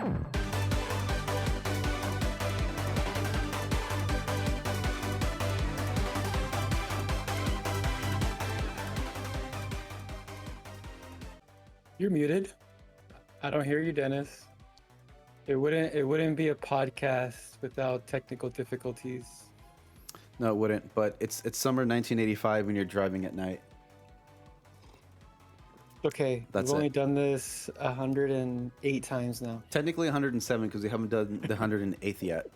You're muted. I don't hear you, Dennis. It wouldn't be a podcast without technical difficulties. No, it wouldn't. But it's summer 1985 when you're driving at night. Okay, That's we've only it. done this 108 times now. Technically 107 because we haven't done the 108th yet.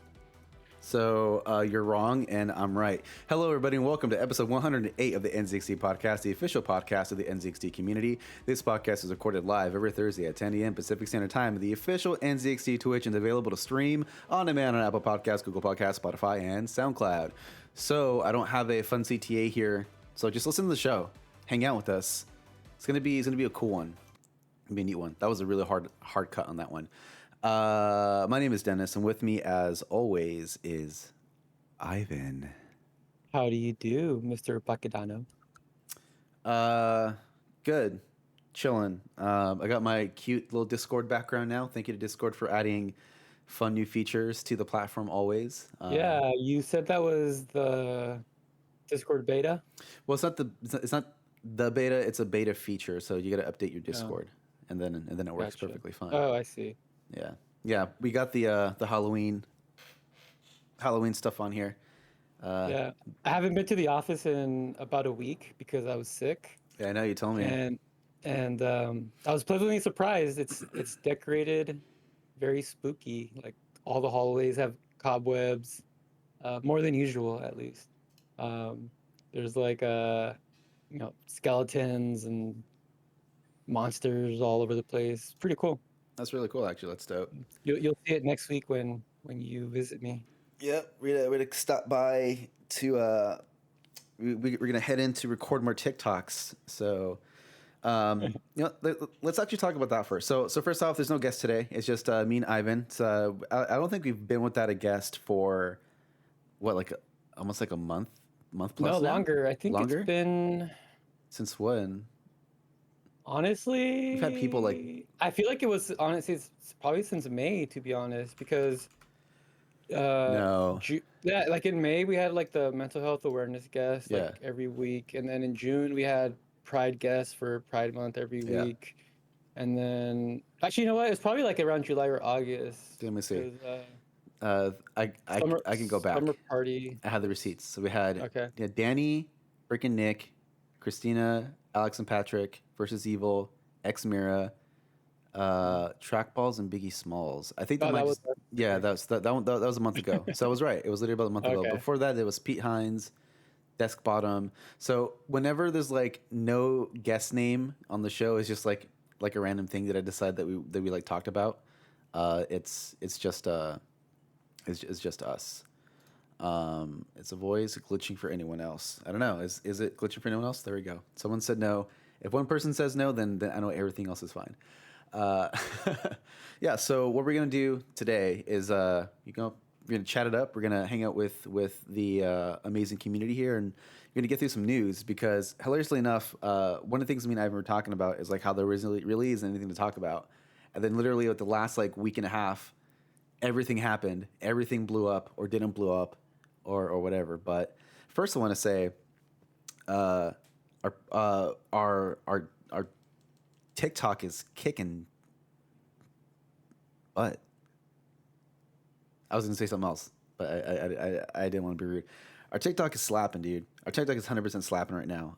So you're wrong and I'm right. Hello, everybody, and welcome to episode 108 of the NZXT podcast, the official podcast of the NZXT community. This podcast is recorded live every Thursday at 10 a.m. Pacific Standard Time. The official NZXT Twitch is available to stream on demand on Apple Podcasts, Google Podcasts, Spotify, and SoundCloud. So I don't have a fun CTA here, so just listen to the show, hang out with us. It's gonna be a cool one. It's gonna be a neat one. That was a really hard cut on that one. My name is Dennis, and with me, as always, is Ivan. How do you do, Mr. Pakidano? Good. Chilling. I got my cute little Discord background now. Thank you to Discord for adding fun new features to the platform always. Yeah, you said that was the Discord beta? Well, it's not the beta, it's a beta feature, so you got to update your Discord, and then it works Gotcha. perfectly fine. Oh, I see. Yeah. We got the Halloween stuff on here. Yeah, I haven't been to the office in about a week because I was sick. Yeah, I know you told me. And I was pleasantly surprised. It's decorated very spooky. Like all the hallways have cobwebs, more than usual at least. There's like skeletons and monsters all over the place. Pretty cool. That's really cool, actually. That's dope. You'll see it next week when you visit me. Yep, we're gonna stop by to we're gonna head in to record more TikToks. So let's actually talk about that first. So first off, there's no guest today. It's just me and Ivan. So I don't think we've been without a guest for almost like a month plus. No, now? longer. I think Longer? it's been, Since when? honestly, We've had people like, I feel like it was honestly it's probably since May, to be honest, because no. yeah, like in May we had like the mental health awareness guest Yeah. like every week, and then in June we had Pride guests for Pride Month every Yeah. week, and then actually, you know what? It's probably like around July or August. Let me see. 'Cause, I can go back. Summer party. I had the receipts. So we had Okay. Danny, Brick and Nick, Christina, Alex and Patrick, Versus Evil, X Mira, Trackballs, and Biggie Smalls. I think that Oh, might that just, was yeah, that was a month ago. So I was right. It was literally about a month ago. Okay. Before that, it was Pete Hines, Desk Bottom. So whenever there's like no guest name on the show, it's just like a random thing that I decide that we like talked about. It's just us. It's a voice glitching for anyone else. I don't know. Is it glitching for anyone else? There we go. Someone said no. If one person says no, then I know everything else is fine. Yeah. So what we're gonna do today is we're gonna chat it up. We're gonna hang out with the amazing community here, and we're gonna get through some news because hilariously enough, one of the things me and Ivan were talking about is like how there really isn't anything to talk about, and then literally with the last like week and a half, everything happened. Everything blew up or didn't blow up or whatever. But first I want to say our TikTok is kicking butt. I was going to say something else, but I didn't want to be rude. Our TikTok is slapping, dude. Our TikTok is 100% slapping right now.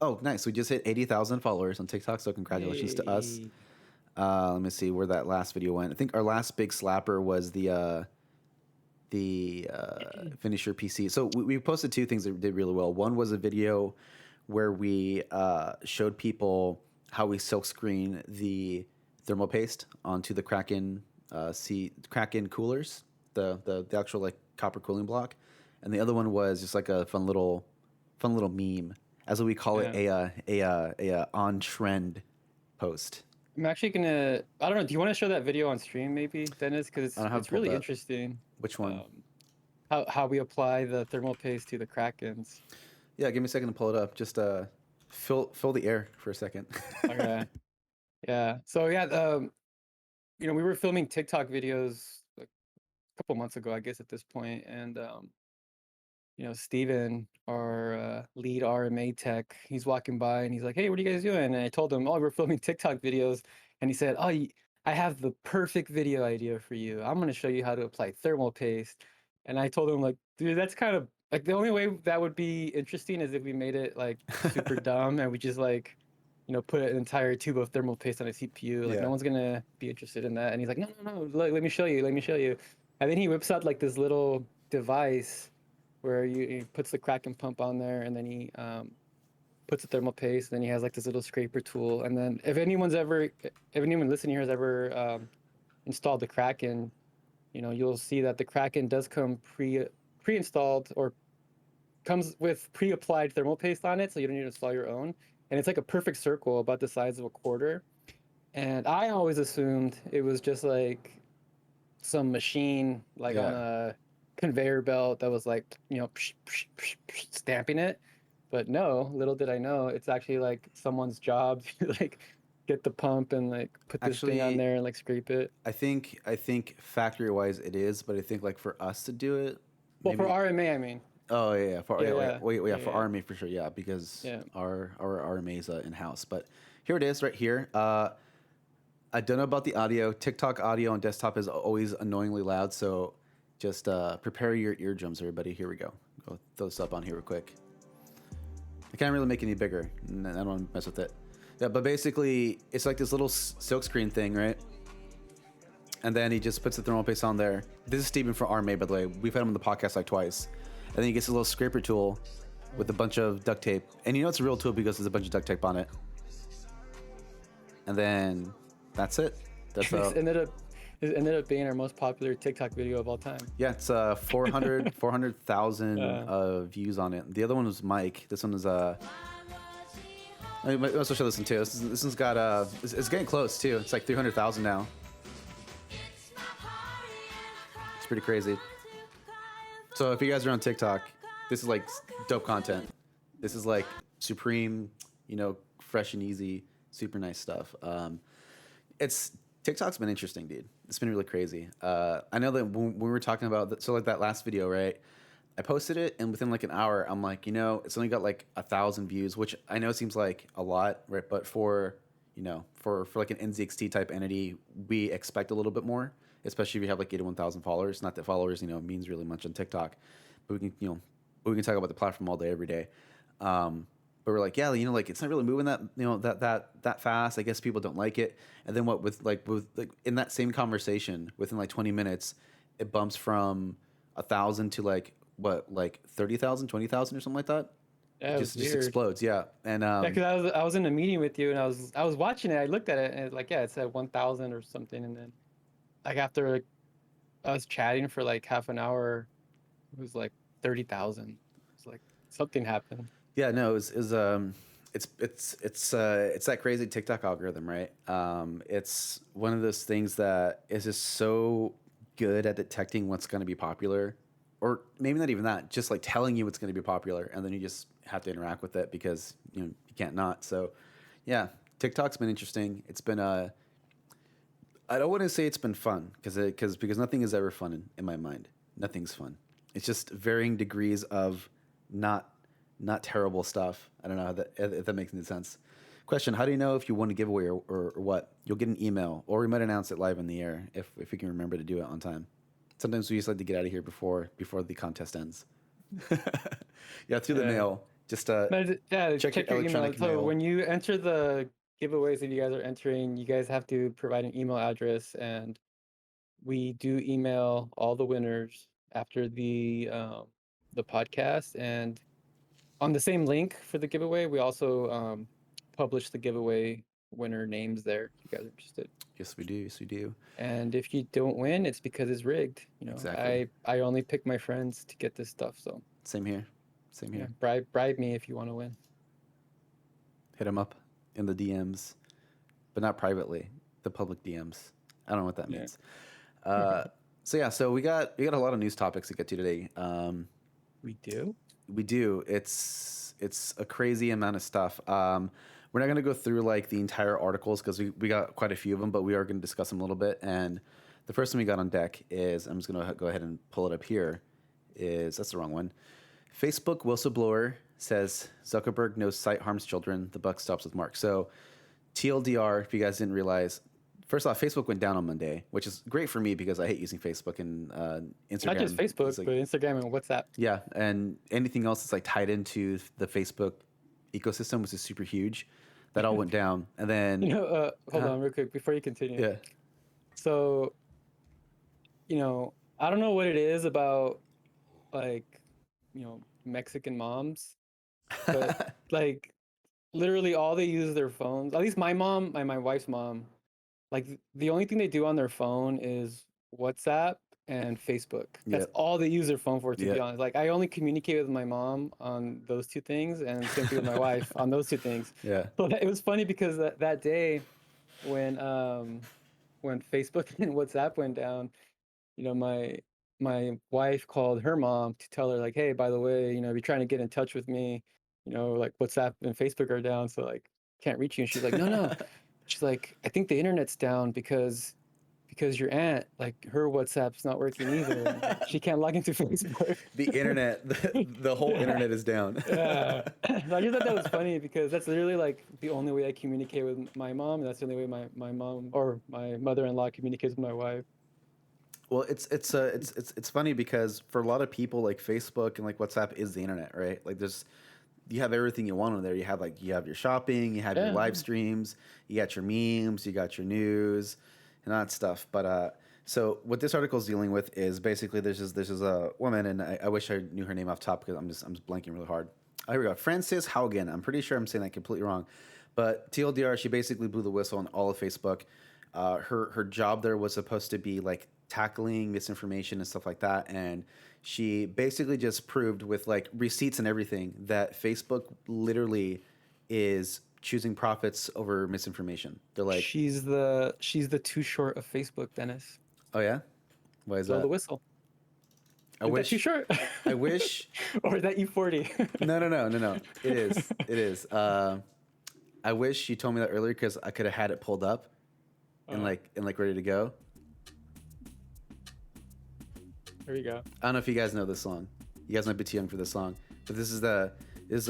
Oh, nice. We just hit 80,000 followers on TikTok, so congratulations to us. Yay. Let me see where that last video went. I think our last big slapper was the finish your PC. So we posted two things that did really well. One was a video where we showed people how we silk screen the thermal paste onto the Kraken coolers, the actual like copper cooling block, and the other one was just like a fun little meme, as we call it, a on trend post. I'm actually gonna. I don't know. Do you want to show that video on stream, maybe, Dennis? Because it's really interesting. Which one? How we apply the thermal paste to the Krakens. Yeah, give me a second to pull it up. Just fill the air for a second. Okay. Yeah. So yeah, we were filming TikTok videos like a couple months ago, I guess at this point, and Steven, our lead RMA tech, he's walking by and he's like, "Hey, what are you guys doing?" And I told him, "Oh, we're filming TikTok videos." And he said, "Oh, I have the perfect video idea for you. I'm going to show you how to apply thermal paste." And I told him, like, dude, that's kind of like the only way that would be interesting is if we made it like super dumb and we just like, put an entire tube of thermal paste on a CPU. Like, Yeah. no one's going to be interested in that. And he's like, "No, no, no, let me show you. Let me show you." And then he whips out like this little device where he puts the Kraken pump on there, and then he puts the thermal paste. And then he has like this little scraper tool. And then if anyone listening here has ever installed the Kraken, you'll see that the Kraken does come pre-installed or comes with pre-applied thermal paste on it, so you don't need to install your own. And it's like a perfect circle about the size of a quarter. And I always assumed it was just like some machine like on a conveyor belt that was like stamping it, but no, little did I know it's actually like someone's job to like get the pump and like put this thing on there and like scrape it. I think factory wise it is, but I think like for us to do it, Well, for RMA, I mean. Oh yeah, for Yeah. RMA for sure, yeah, because Yeah. our RMA is in house. But here it is, right here. I don't know about the audio. TikTok audio on desktop is always annoyingly loud, so just prepare your eardrums, everybody. Here we go. Go throw this up on here real quick. I can't really make it any bigger. I don't want to mess with it. Yeah, but basically, it's like this little silk screen thing, right? And then he just puts the thermal paste on there. This is Steven from RMA, by the way. We've had him on the podcast like twice. And then he gets a little scraper tool with a bunch of duct tape. And you know it's a real tool because there's a bunch of duct tape on it. And then that's it. That's It ended up being our most popular TikTok video of all time. Yeah, it's 400,000 views on it. The other one was Mike. This one is I might also show this one too. This one's got it's getting close too. It's like 300,000 now. It's pretty crazy. So if you guys are on TikTok, this is like dope content. This is like supreme, fresh and easy, super nice stuff. TikTok's been interesting, dude. It's been really crazy. I know that when we were talking about that last video, right? I posted it, and within like an hour, I'm like, it's only got like 1,000 views, which I know seems like a lot, right? But for like an NZXT type entity, we expect a little bit more, especially if you have like 81,000 followers. Not that followers, means really much on TikTok, but we can talk about the platform all day, every day. But we're like, yeah, like it's not really moving that fast. I guess people don't like it. And then with in that same conversation, within like 20 minutes, it bumps from 1,000 to like 30,000, 20,000 or something like that. Yeah, just explodes, yeah. And because I was in a meeting with you and I was watching it. I looked at it and it said 1,000 or something, and then like after I was chatting for like half an hour, it was like 30,000. It's like something happened. Yeah, no, it's that crazy TikTok algorithm, right? It's one of those things that is just so good at detecting what's going to be popular, or maybe not even that, just like telling you what's going to be popular, and then you just have to interact with it because you can't not. So, yeah, TikTok's been interesting. It's been I don't want to say it's been fun because nothing is ever fun in my mind. Nothing's fun. It's just varying degrees of not terrible stuff. I don't know if that makes any sense. Question: how do you know if you won a giveaway or what? You'll get an email, or we might announce it live in the air if we can remember to do it on time. Sometimes we just like to get out of here before the contest ends. Yeah, through the mail. Just check your email. So mail. when you enter the giveaways that you guys are entering, you guys have to provide an email address, and we do email all the winners after the podcast. And on the same link for the giveaway, we also publish the giveaway winner names there if you guys are interested. Yes, we do. Yes, we do. And if you don't win, it's because it's rigged. Exactly. I only pick my friends to get this stuff. So same here. Yeah, bribe me if you want to win. Hit them up in the DMs, but not privately. The public DMs. I don't know what that means. So we got a lot of news topics to get to today. We do. We do. It's a crazy amount of stuff. we're not going to go through like the entire articles because we got quite a few of them, but we are going to discuss them a little bit. And the first one we got on deck is, I'm just going to go ahead and pull it up here, is, that's the wrong one. Facebook whistleblower says Zuckerberg knows site harms children. The buck stops with Mark. So TLDR, if you guys didn't realize, first off, Facebook went down on Monday, which is great for me because I hate using Facebook and Instagram. Not just Facebook, like, but Instagram and WhatsApp. Yeah, and anything else that's like tied into the Facebook ecosystem, which is super huge. That all went down, and then hold on real quick before you continue. Yeah. So, I don't know what it is about, like, Mexican moms, but like, literally all they use their phones. At least my mom and my wife's mom, like the only thing they do on their phone is WhatsApp and Facebook. That's all they use their phone for, to be honest. Like, I only communicate with my mom on those two things, and same thing with my wife on those two things. Yeah. But it was funny because that day when Facebook and WhatsApp went down, my wife called her mom to tell her, like, hey, by the way, if you're trying to get in touch with me, like WhatsApp and Facebook are down, so like can't reach you. And she's like, no. She's like, I think the internet's down because your aunt, like, her WhatsApp's not working either. She can't log into Facebook. The internet, the whole internet is down. Yeah. So I just thought that was funny because that's literally like the only way I communicate with my mom, and that's the only way my mom or my mother-in-law communicates with my wife. Well, it's funny because for a lot of people, like, Facebook and like WhatsApp is the internet, right? Like, you have everything you want on there. You have your shopping, you have your live streams, you got your memes, you got your news, and that stuff. But so what this article is dealing with is basically there's a woman, and I wish I knew her name off top because I'm just blanking really hard. Oh, here we go, Frances Haugen. I'm pretty sure I'm saying that completely wrong, but TLDR, she basically blew the whistle on all of Facebook. Her job there was supposed to be like tackling misinformation and stuff like that, and she basically just proved with like receipts and everything that Facebook literally is choosing profits over misinformation. They're like, she's the too short of Facebook, Dennis. Oh yeah, why is Blow that? the whistle. I wish. Too short. I wish. Or is that E40? No. It is. I wish you told me that earlier because I could have had it pulled up and ready to go. There you go. I don't know if you guys know this song. You guys might be too young for this song, but this is a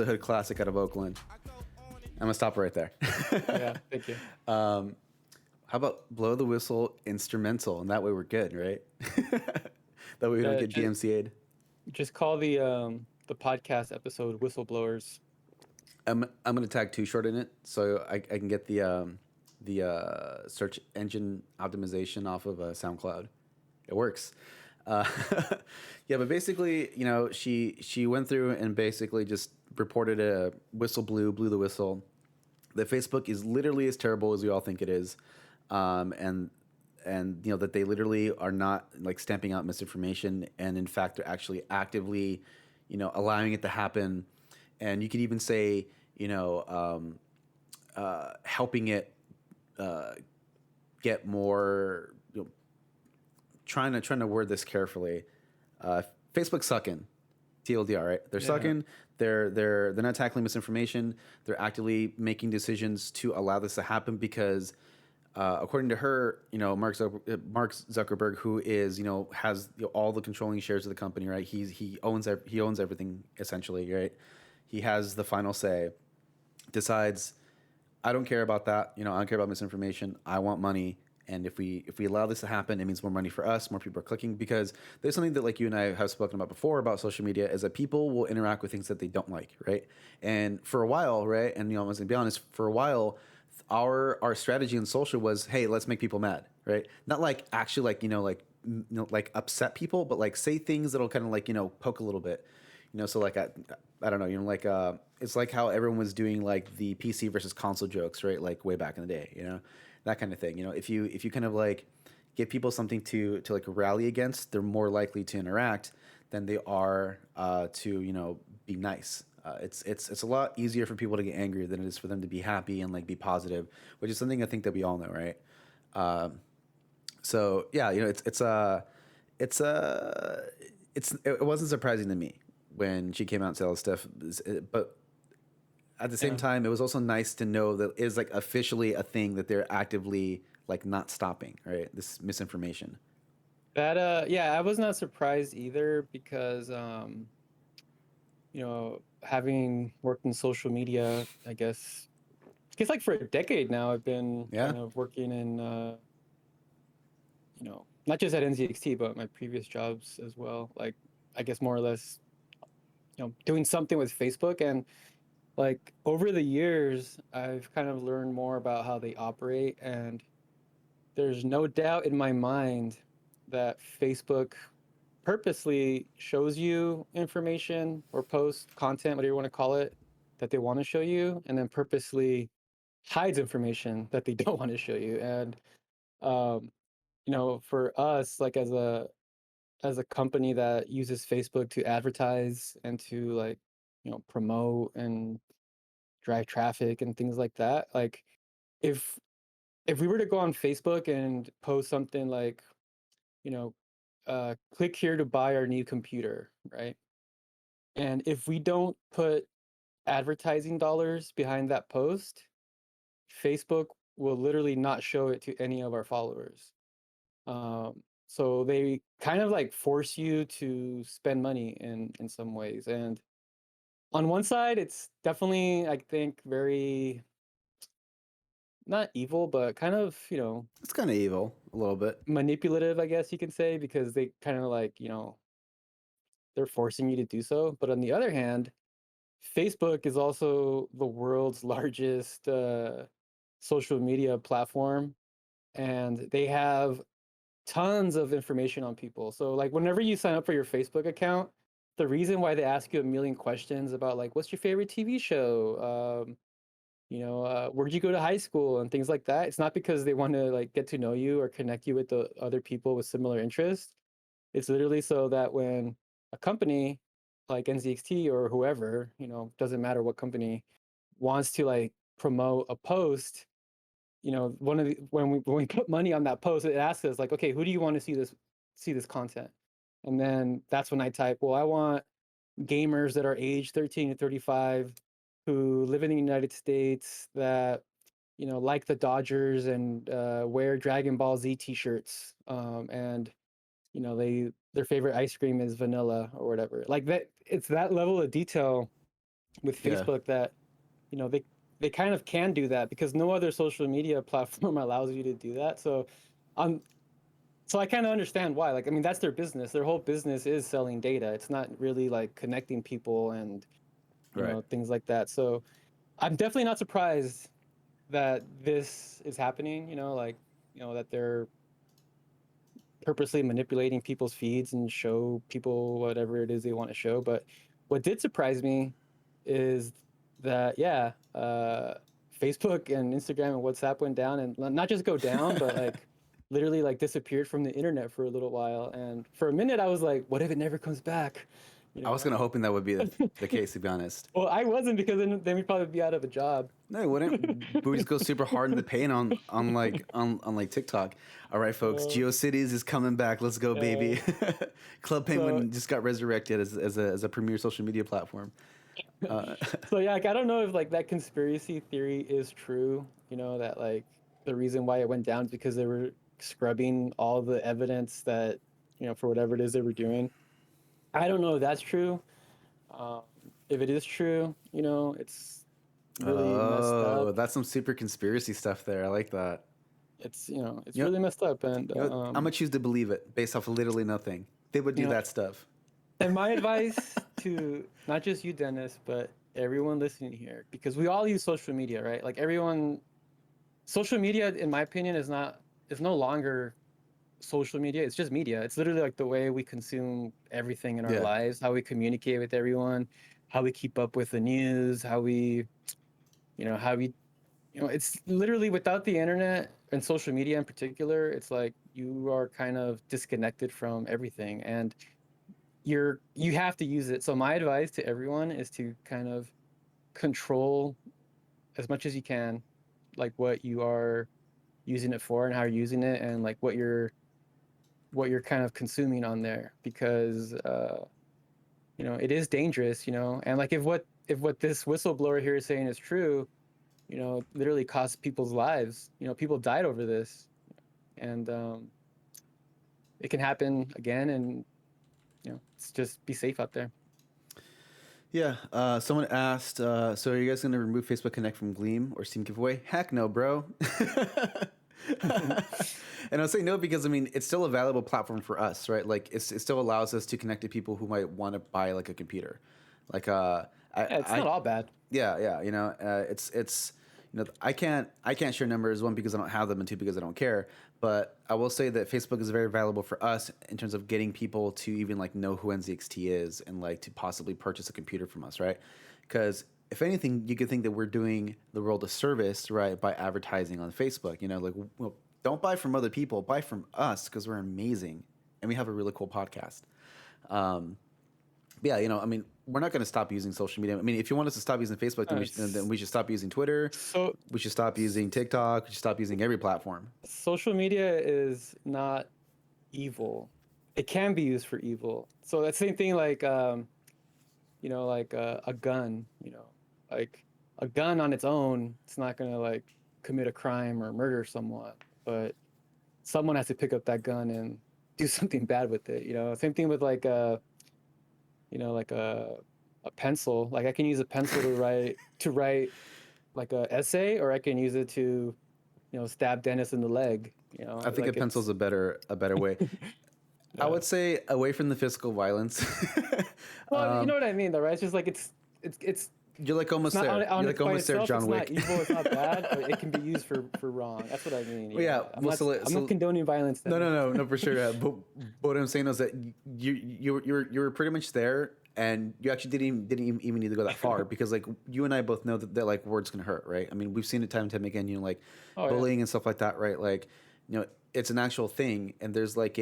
hood classic out of Oakland. I'm gonna stop right there. Yeah, thank you. How about Blow the Whistle instrumental, and that way we're good, right? That way we don't get DMCA'd. Just call the podcast episode "Whistleblowers." I'm gonna tag Too Short in it, so I can get the search engine optimization off of SoundCloud. It works. Yeah, but basically, she went through and basically just reported a whistle blew the whistle. That Facebook is literally as terrible as we all think it is, and that they literally are not like stamping out misinformation, and in fact they're actually actively, allowing it to happen, and you could even say, helping it get more. Trying to word this carefully. Facebook's sucking. TLDR, right? They're sucking. They're not tackling misinformation. They're actively making decisions to allow this to happen because, according to her, Mark Zuckerberg, who is has all the controlling shares of the company, right? He owns everything essentially, right? He has the final say. Decides, I don't care about that. I don't care about misinformation. I want money. And if we allow this to happen, it means more money for us, more people are clicking, because there's something that like you and I have spoken about before about social media is that people will interact with things that they don't like, right? And for a while, right, and I was gonna be honest, for a while, our strategy in social was, hey, let's make people mad, right? Not like actually like upset people, but like say things that'll kind of like poke a little bit, so like I don't know, it's like how everyone was doing like the PC versus console jokes, right? Like way back in the day, that kind of thing. If you kind of like give people something to like rally against, they're more likely to interact than they are to be nice. It's a lot easier for people to get angry than it is for them to be happy and like be positive, which is something I think that we all know, right? So yeah, it wasn't surprising to me when she came out and said all this stuff, but at the same Yeah. time, it was also nice to know that it's like officially a thing that they're actively like not stopping, right? This misinformation. That yeah, I was not surprised either because having worked in social media, I guess like for a decade now, I've been Yeah. kind of working in not just at NZXT, but my previous jobs as well. Like, I guess more or less, doing something with Facebook. And like over the years, I've kind of learned more about how they operate. And there's no doubt in my mind that Facebook purposely shows you information or post content, whatever you want to call it, that they want to show you, and then purposely hides information that they don't want to show you. And um, for us, like as a company that uses Facebook to advertise and to like, promote and drive traffic and things like that, like if we were to go on Facebook and post something like, you know, click here to buy our new computer, right? And if we don't put advertising dollars behind that post, Facebook will literally not show it to any of our followers. So they kind of like force you to spend money in some ways. And on one side, it's definitely, I think, very not evil, but kind of, It's kind of evil a little bit. manipulative, I guess you can say, because they kind of like, they're forcing you to do so. But on the other hand, Facebook is also the world's largest social media platform, and they have tons of information on people. So like whenever you sign up for your Facebook account, the reason why they ask you a million questions about like what's your favorite TV show, where'd you go to high school and things like that, it's not because they want to like get to know you or connect you with the other people with similar interests. It's literally so that when a company like NZXT or whoever, doesn't matter what company, wants to like promote a post, one of the when we put money on that post, it asks us like, okay, who do you want to see this content? And then that's when I type, well, I want gamers that are age 13 to 35 who live in the United States that like the Dodgers and wear Dragon Ball Z t-shirts, and their favorite ice cream is vanilla or whatever. Like that, it's that level of detail with Yeah. Facebook that they kind of can do that because no other social media platform allows you to do that. Um so I kind of understand why. Like, I mean, that's their business. Their whole business is selling data. It's not really like connecting people and Right. things like that. So I'm definitely not surprised that this is happening. Like that they're purposely manipulating people's feeds and show people whatever it is they want to show. But what did surprise me is that, yeah, Facebook and Instagram and WhatsApp went down, and not just go down, but like literally like disappeared from the internet for a little while. And for a minute, I was like, what if it never comes back? You I was kind of hoping that would be the case, to be honest. Well, I wasn't, because then we'd probably be out of a job. No, it wouldn't. But we just go super hard in the paint on like TikTok. All right, folks, Uh, GeoCities is coming back. Let's go, uh, baby. Club so Penguin just got resurrected as a premier social media platform. Uh, so yeah, like I don't know if like that conspiracy theory is true, that like the reason why it went down is because they were scrubbing all the evidence that, for whatever it is they were doing. I don't know if that's true. Um, if it is true, it's really messed oh, up. that's some super conspiracy stuff there. I like that. It's You know, really messed up. And I'm gonna choose to believe it based off of literally nothing. They would you do know, that stuff. and my advice to not just you, Dennis, but everyone listening here, because we all use social media, right? Like everyone, social media, in my opinion, is no longer social media. It's just media. It's literally like the way we consume everything in our Yeah. lives, how we communicate with everyone, how we keep up with the news, how we, it's literally without the internet and social media in particular, it's like you are kind of disconnected from everything, and you have to use it. So my advice to everyone is to kind of control as much as you can, like what you are using it for and how you're using it, and like what you're kind of consuming on there, because it is dangerous, and like if what this whistleblower here is saying is true, it literally cost people's lives. People died over this, and it can happen again, and it's just be safe out there. Yeah. Someone asked, so are you guys going to remove Facebook Connect from Gleam or Steam Giveaway? Heck no, bro. And I'll say no because I mean it's still a valuable platform for us, right? Like it still allows us to connect to people who might want to buy like a computer. Like Yeah, it's not all bad. yeah, it's I can't share numbers, one because I don't have them and two because I don't care. But I will say that Facebook is very valuable for us in terms of getting people to even like know who NZXT is and like to possibly purchase a computer from us, right? Because if anything, you could think that we're doing the world a service, right, by advertising on Facebook. Like well, don't buy from other people, buy from us because we're amazing and we have a really cool podcast. Yeah, I mean, we're not going to stop using social media. I mean, if you want us to stop using Facebook, then we should stop using Twitter. So We should stop using TikTok. We should stop using every platform. social media is not evil. It can be used for evil. So that's the same thing like like a gun, like a gun on its own, it's not gonna like commit a crime or murder someone, but someone has to pick up that gun and do something bad with it. Same thing with like like a pencil. Like I can use a pencil to write like a essay, or I can use it to stab Dennis in the leg. I think like a pencil's a better way. I would say away from the physical violence. Well, you know what I mean, though, right? It's just like it's You're like almost not there. on You're its like almost there, itself, John it's Wick. not evil, it's not bad, but it can be used for wrong. That's what I mean. Well, yeah, I'm well, not, I'm not condoning violence. No, for sure. But what I'm saying is that you were pretty much there, and you actually didn't even need to go that far because like you and I both know that like words can hurt, right? I mean, we've seen it time and time again. Like bullying and stuff like that, right? Like it's an actual thing, and there's like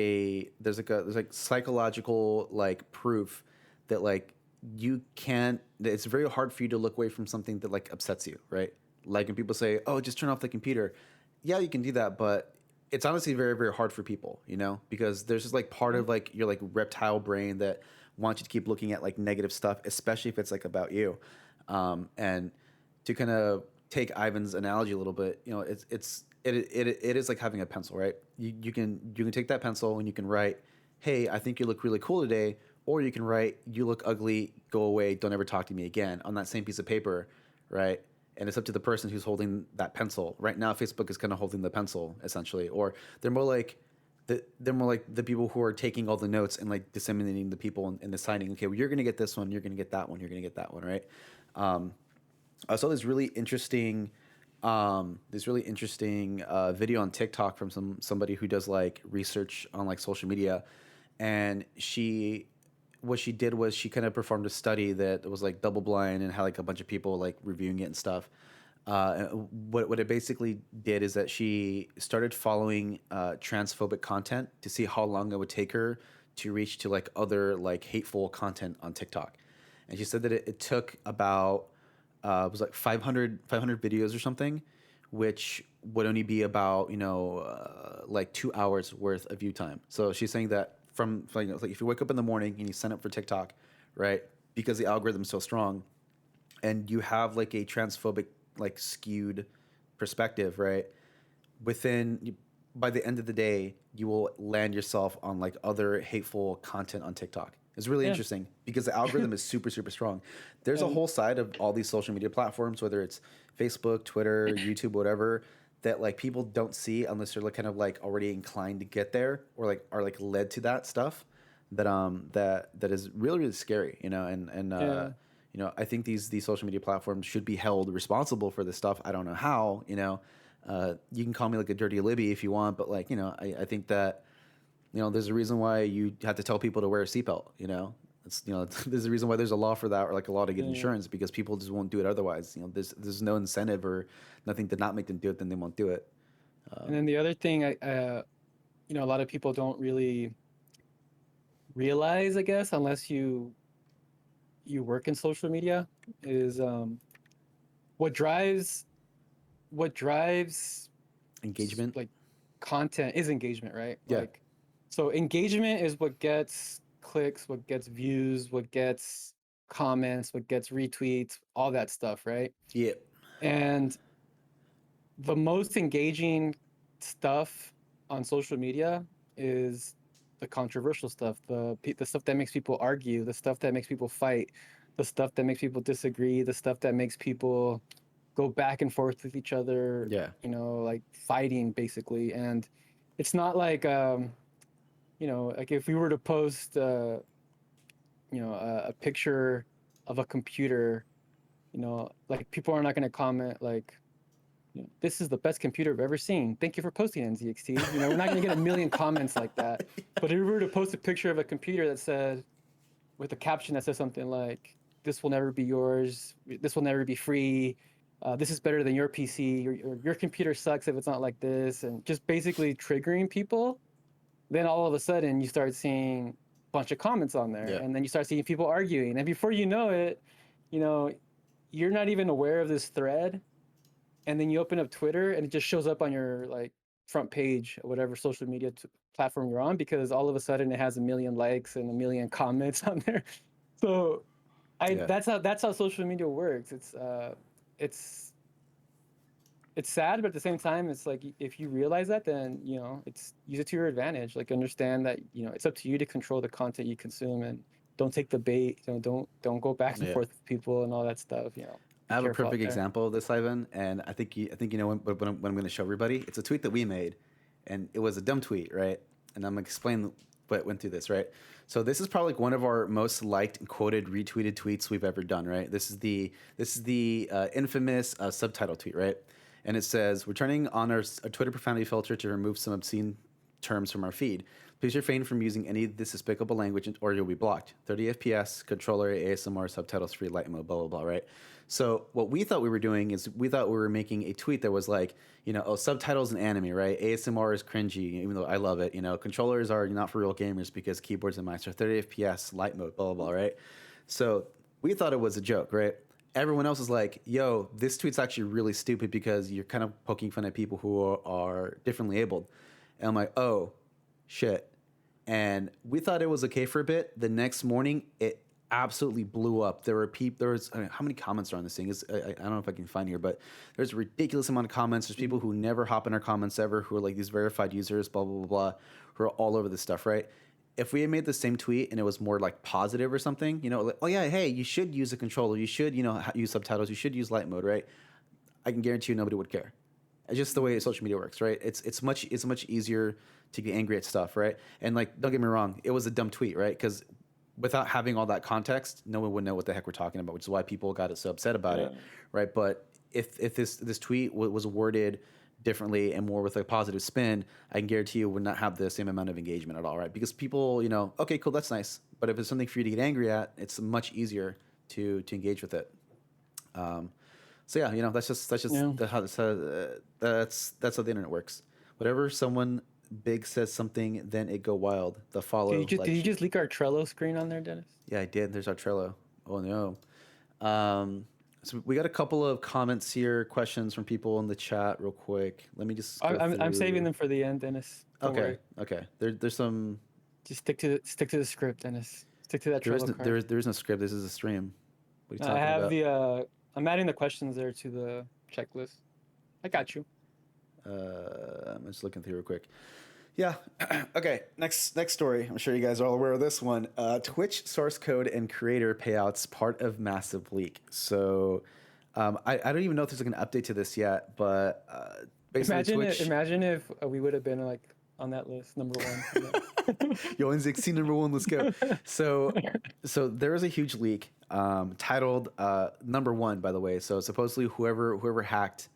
psychological like proof that like you can't. It's very hard for you to look away from something that like upsets you, right? Like when people say, "Oh, just turn off the computer." Yeah, you can do that, but it's honestly very, very hard for people, because there's just like part of like your like reptile brain that wants you to keep looking at like negative stuff, especially if it's like about you. And to kind of take Ivan's analogy a little bit, it is like having a pencil, right? You can take that pencil and you can write, "Hey, I think you look really cool today," or you can write, "You look ugly, go away, don't ever talk to me again," on that same piece of paper, right? And it's up to the person who's holding that pencil. Right now, Facebook is kind of holding the pencil essentially, or they're more like the people who are taking all the notes and like disseminating the people and deciding, okay, well, you're going to get this one, you're going to get that one, you're going to get that one, right? I saw this really interesting video on TikTok from somebody who does like research on like social media, and what she did was she kind of performed a study that was like double blind and had like a bunch of people like reviewing it and stuff. What it basically did is that she started following transphobic content to see how long it would take her to reach to like other like hateful content on TikTok. And she said that it took about it was like 500 videos or something, which would only be about like 2 hours worth of view time. So she's saying that from like if you wake up in the morning and you sign up for TikTok, right? Because the algorithm's so strong, and you have like a transphobic like skewed perspective, right? By the end of the day, you will land yourself on like other hateful content on TikTok. It's really interesting because the algorithm is super, super strong. There's a whole side of all these social media platforms, whether it's Facebook, Twitter, YouTube, whatever, that like people don't see unless they're like kind of like already inclined to get there or like are like led to that stuff. That is really, really scary, I think these social media platforms should be held responsible for this stuff. I don't know how, you can call me like a dirty Libby if you want, but like, I think that, there's a reason why you have to tell people to wear a seatbelt, it's, there's a reason why there's a law for that, or like a law to get insurance, because people just won't do it otherwise. There's no incentive or nothing to not make them do it, then they won't do it. And then the other thing, a lot of people don't really realize, I guess, unless you work in social media, is what drives Engagement, like content is engagement, right? Yeah. Like, so engagement is what gets clicks, what gets views, what gets comments, what gets retweets, all that stuff, right? Yeah. And the most engaging stuff on social media is the controversial stuff, the stuff that makes people argue, the stuff that makes people fight, the stuff that makes people disagree, the stuff that makes people go back and forth with each other, Yeah. like fighting basically. And it's not like like if we were to post a picture of a computer, like people are not going to comment like, this is the best computer I've ever seen. Thank you for posting NZXT. We're not going to get a million comments like that. But if we were to post a picture of a computer that said, with a caption that says something like, this will never be yours, this will never be free, this is better than your PC, your computer sucks if it's not like this, and just basically triggering people, then all of a sudden you start seeing a bunch of comments on there. Yeah. And then you start seeing people arguing. And before you know it, you're not even aware of this thread, and then you open up Twitter and it just shows up on your like front page or whatever social media platform you're on, because all of a sudden it has a million likes and a million comments on there. So Yeah. that's how social media works. It's sad, but at the same time, it's like if you realize that, then it's use it to your advantage. Like understand that it's up to you to control the content you consume, and don't take the bait. Don't go back and Yeah. forth with people and all that stuff. I have a perfect example of this, Ivan, and I think you know what I'm going to show everybody. It's a tweet that we made, and it was a dumb tweet, right? And I'm going to explain what went through this, right? So this is probably one of our most liked and quoted, retweeted tweets we've ever done, right? This is the infamous subtitle tweet, right? And it says, "We're turning on our Twitter profanity filter to remove some obscene terms from our feed. Please refrain from using any of this despicable language or you'll be blocked. 30 FPS, controller, ASMR, subtitles free, light mode, blah, blah, blah," right? So what we thought we were doing is we thought we were making a tweet that was like, subtitles in anime, right? ASMR is cringy, even though I love it. Controllers are not for real gamers because keyboards and mice are 30 FPS, light mode, blah, blah, blah, right? So we thought it was a joke, right? Everyone else is like, yo, this tweet's actually really stupid because you're kind of poking fun at people who are differently abled. And I'm like, oh, shit. And we thought it was okay for a bit. The next morning, it absolutely blew up. There was how many comments are on this thing? I don't know if I can find here, but there's a ridiculous amount of comments. There's people who never hop in our comments ever, who are like these verified users, blah, blah, blah, blah, who are all over this stuff, right? If we had made the same tweet and it was more like positive or something, like, oh yeah, hey, you should use a controller. You should, use subtitles. You should use light mode, right? I can guarantee you nobody would care. It's just the way social media works, right? It's much easier to get angry at stuff, right? And like, don't get me wrong, it was a dumb tweet, right? Because without having all that context, no one would know what the heck we're talking about, which is why people got so upset about it, right? But if this tweet was worded differently and more with a positive spin, I can guarantee you would not have the same amount of engagement at all, right? Because people, okay, cool, that's nice. But if it's something for you to get angry at, it's much easier to engage with it. So yeah, that's just how that's how the internet works. Whatever someone big says something, then it go wild. The follow. Did you just leak our Trello screen on there, Dennis? Yeah, I did. There's our Trello. Oh no. So we got a couple of comments here, questions from people in the chat, real quick. Let me just. I'm saving them for the end, Dennis. Don't worry. Okay. There's some. Just stick to the script, Dennis. Stick to that Trello card. There is no script. This is a stream. What are you talking I have about? I'm adding the questions there to the checklist. I got you. I'm just looking through real quick. Yeah. Okay. Next story. I'm sure you guys are all aware of this one. Twitch source code and creator payouts part of massive leak. So I don't even know if there's like an update to this yet, but basically imagine if we would have been like on that list, number one. Yo, NZXT number one. Let's go. So there was a huge leak titled number one, by the way. So supposedly whoever hacked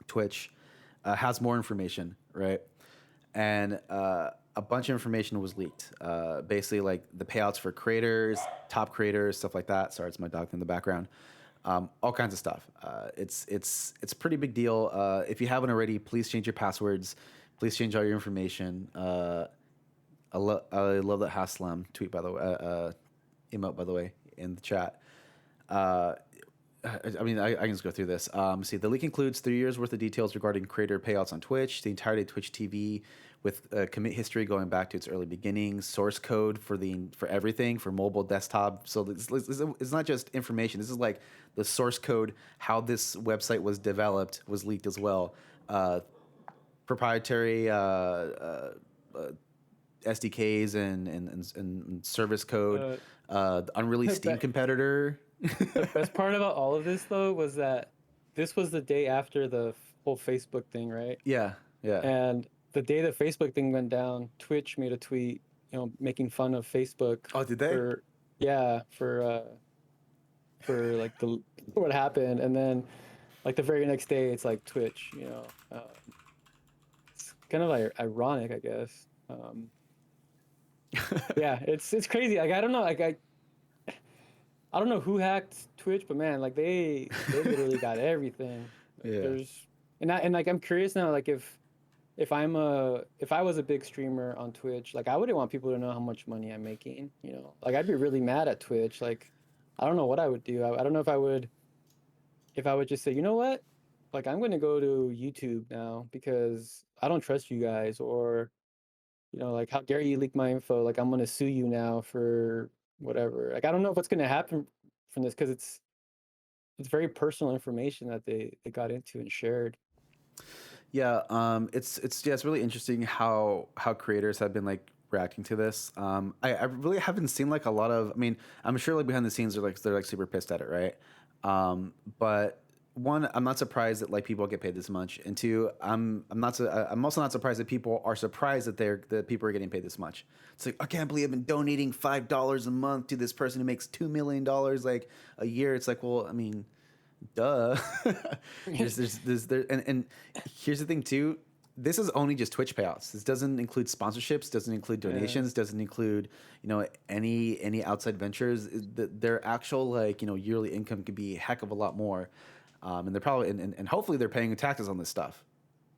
Twitch has more information, right? And a bunch of information was leaked. Basically, like the payouts for creators, top creators, stuff like that. Sorry, it's my dog in the background. All kinds of stuff. It's a pretty big deal. If you haven't already, please change your passwords. Please change all your information. I love that Haslam tweet, by the way, emote, by the way, in the chat. I mean, I can just go through this. See, the leak includes 3 years worth of details regarding creator payouts on Twitch. The entirety of Twitch TV with commit history going back to its early beginnings, source code for everything for mobile, desktop. So it's not just information. This is like the source code, how this website was developed was leaked as well. Proprietary SDKs and service code, the unreleased Steam competitor. The best part about all of this, though, was that this was the day after the whole Facebook thing, right? Yeah, yeah. And the day the Facebook thing went down, Twitch made a tweet, making fun of Facebook. Oh, did they? For like the what happened, and then like the very next day, it's like Twitch. It's kind of like ironic, I guess. Yeah, it's crazy. Like I don't know, like I don't know who hacked Twitch, but man, like they literally got everything. Yeah. Like I'm curious now, like if I was a big streamer on Twitch, like I wouldn't want people to know how much money I'm making. Like I'd be really mad at Twitch. Like I don't know what I would do. I don't know if I would just say, you know what, like I'm going to go to YouTube now because I don't trust you guys, or like how dare you leak my info? Like I'm going to sue you now for whatever. Like I don't know what's going to happen from this because it's very personal information that they got into and shared. Yeah, it's really interesting how creators have been like reacting to this. I really haven't seen like a lot of. I mean, I'm sure like behind the scenes they're like super pissed at it, right? But one, I'm not surprised that like people get paid this much, and two, I'm also not surprised that people are surprised that people are getting paid this much. It's like, I can't believe I've been donating $5 a month to this person who makes $2 million like a year. It's like, well, I mean, duh. And here's the thing too. This is only just Twitch payouts. This doesn't include sponsorships, doesn't include donations, doesn't include any outside ventures. Their actual like yearly income could be a heck of a lot more, and they're probably and hopefully they're paying taxes on this stuff.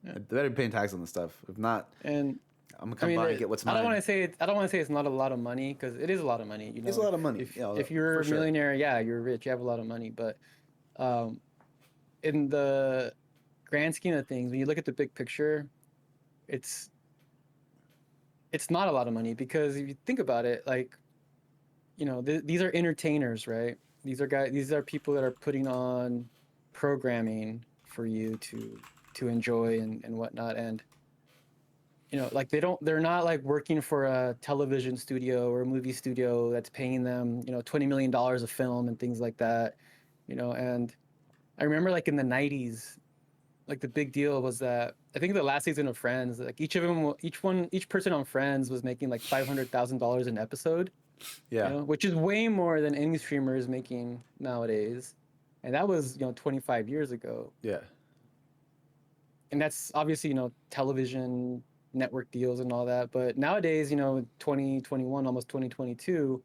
Yeah. They better be paying taxes on this stuff. If not, and I'm gonna come by and get what's mine. I don't want to say it's not a lot of money, because it is a lot of money. It's a lot of money. If you're a millionaire, yeah, you're rich, you have a lot of money, but in the grand scheme of things, when you look at the big picture, it's not a lot of money, because if you think about it, like these are entertainers, right? These are people that are putting on programming for you to enjoy and whatnot, and like they're not like working for a television studio or a movie studio that's paying them $20 million a film and things like that. And I remember like in the 90s, like the big deal was that I think the last season of Friends, like each person on Friends was making like $500,000 an episode. Yeah. Which is way more than any streamer is making nowadays. And that was 25 years ago. Yeah. And that's obviously television network deals and all that, but nowadays 2021, almost 2022,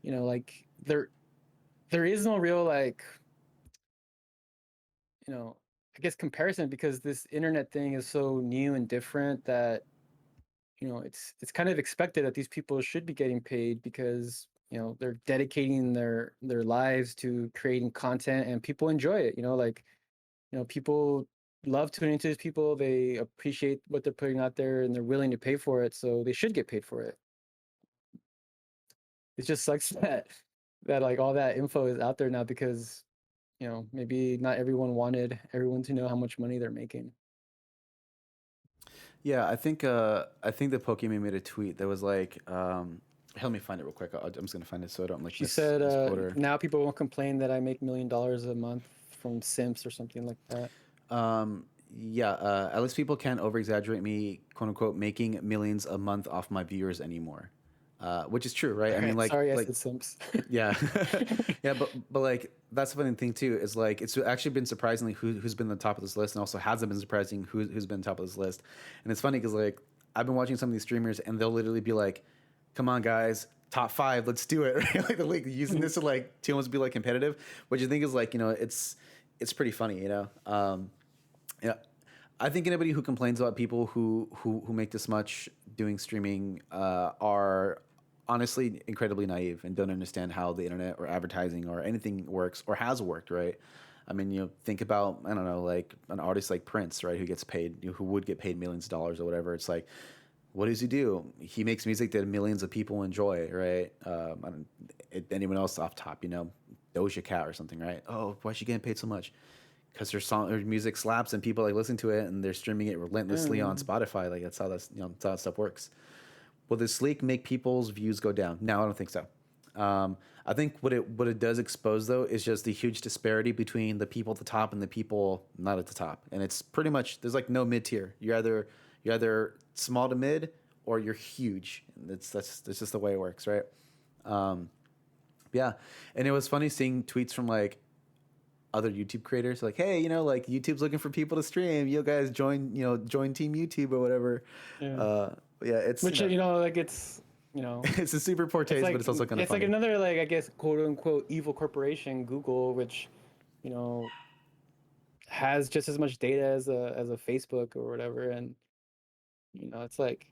like there is no real like I guess comparison, because this internet thing is so new and different that it's kind of expected that these people should be getting paid, because they're dedicating their lives to creating content and people enjoy it. Like people love tuning into these people, they appreciate what they're putting out there, and they're willing to pay for it, so they should get paid for it. It just sucks that like all that info is out there now, because maybe not everyone wanted everyone to know how much money they're making. Yeah, I think the Pokemon made a tweet that was like, help me find it real quick. I'm just gonna find it so I don't like. She said, now people won't complain that I make $1 million a month from simps or something like that. Yeah, at least people can't over exaggerate me, quote unquote, making millions a month off my viewers anymore. Which is true, right? I mean, like, sorry, I said simps. Yeah, yeah, but like that's the funny thing too, is like it's actually been surprisingly who's been on the top of this list, and also hasn't been surprising who's been top of this list. And it's funny because like I've been watching some of these streamers, and they'll literally be like, "Come on, guys, top 5, let's do it!" Right? Like they're like using this to almost be like competitive, which I think is like it's pretty funny, Yeah, I think anybody who complains about people who make this much doing streaming are honestly incredibly naive and don't understand how the internet or advertising or anything works or has worked, right? I mean, think about, I don't know, like an artist like Prince, right? Who gets paid, who would get paid millions of dollars or whatever. It's like, what does he do? He makes music that millions of people enjoy, right? Anyone else off top, Doja Cat or something, right? Oh, why is she getting paid so much? Because her music slaps and people like listen to it and they're streaming it relentlessly on Spotify. Like that's how that's how that stuff works. Will this leak make people's views go down? No, I don't think so. I think what it does expose though is just the huge disparity between the people at the top and the people not at the top, and it's pretty much there's like no mid tier. You're either small to mid or you're huge. That's just the way it works, right? Yeah, and it was funny seeing tweets from like other YouTube creators like, hey, like YouTube's looking for people to stream. You guys join Team YouTube or whatever. Yeah. Yeah, it's Which like it's it's a super poor taste, like, but it's also kind of it's funny. like another like I guess quote unquote evil corporation, Google, which has just as much data as a Facebook or whatever, and it's like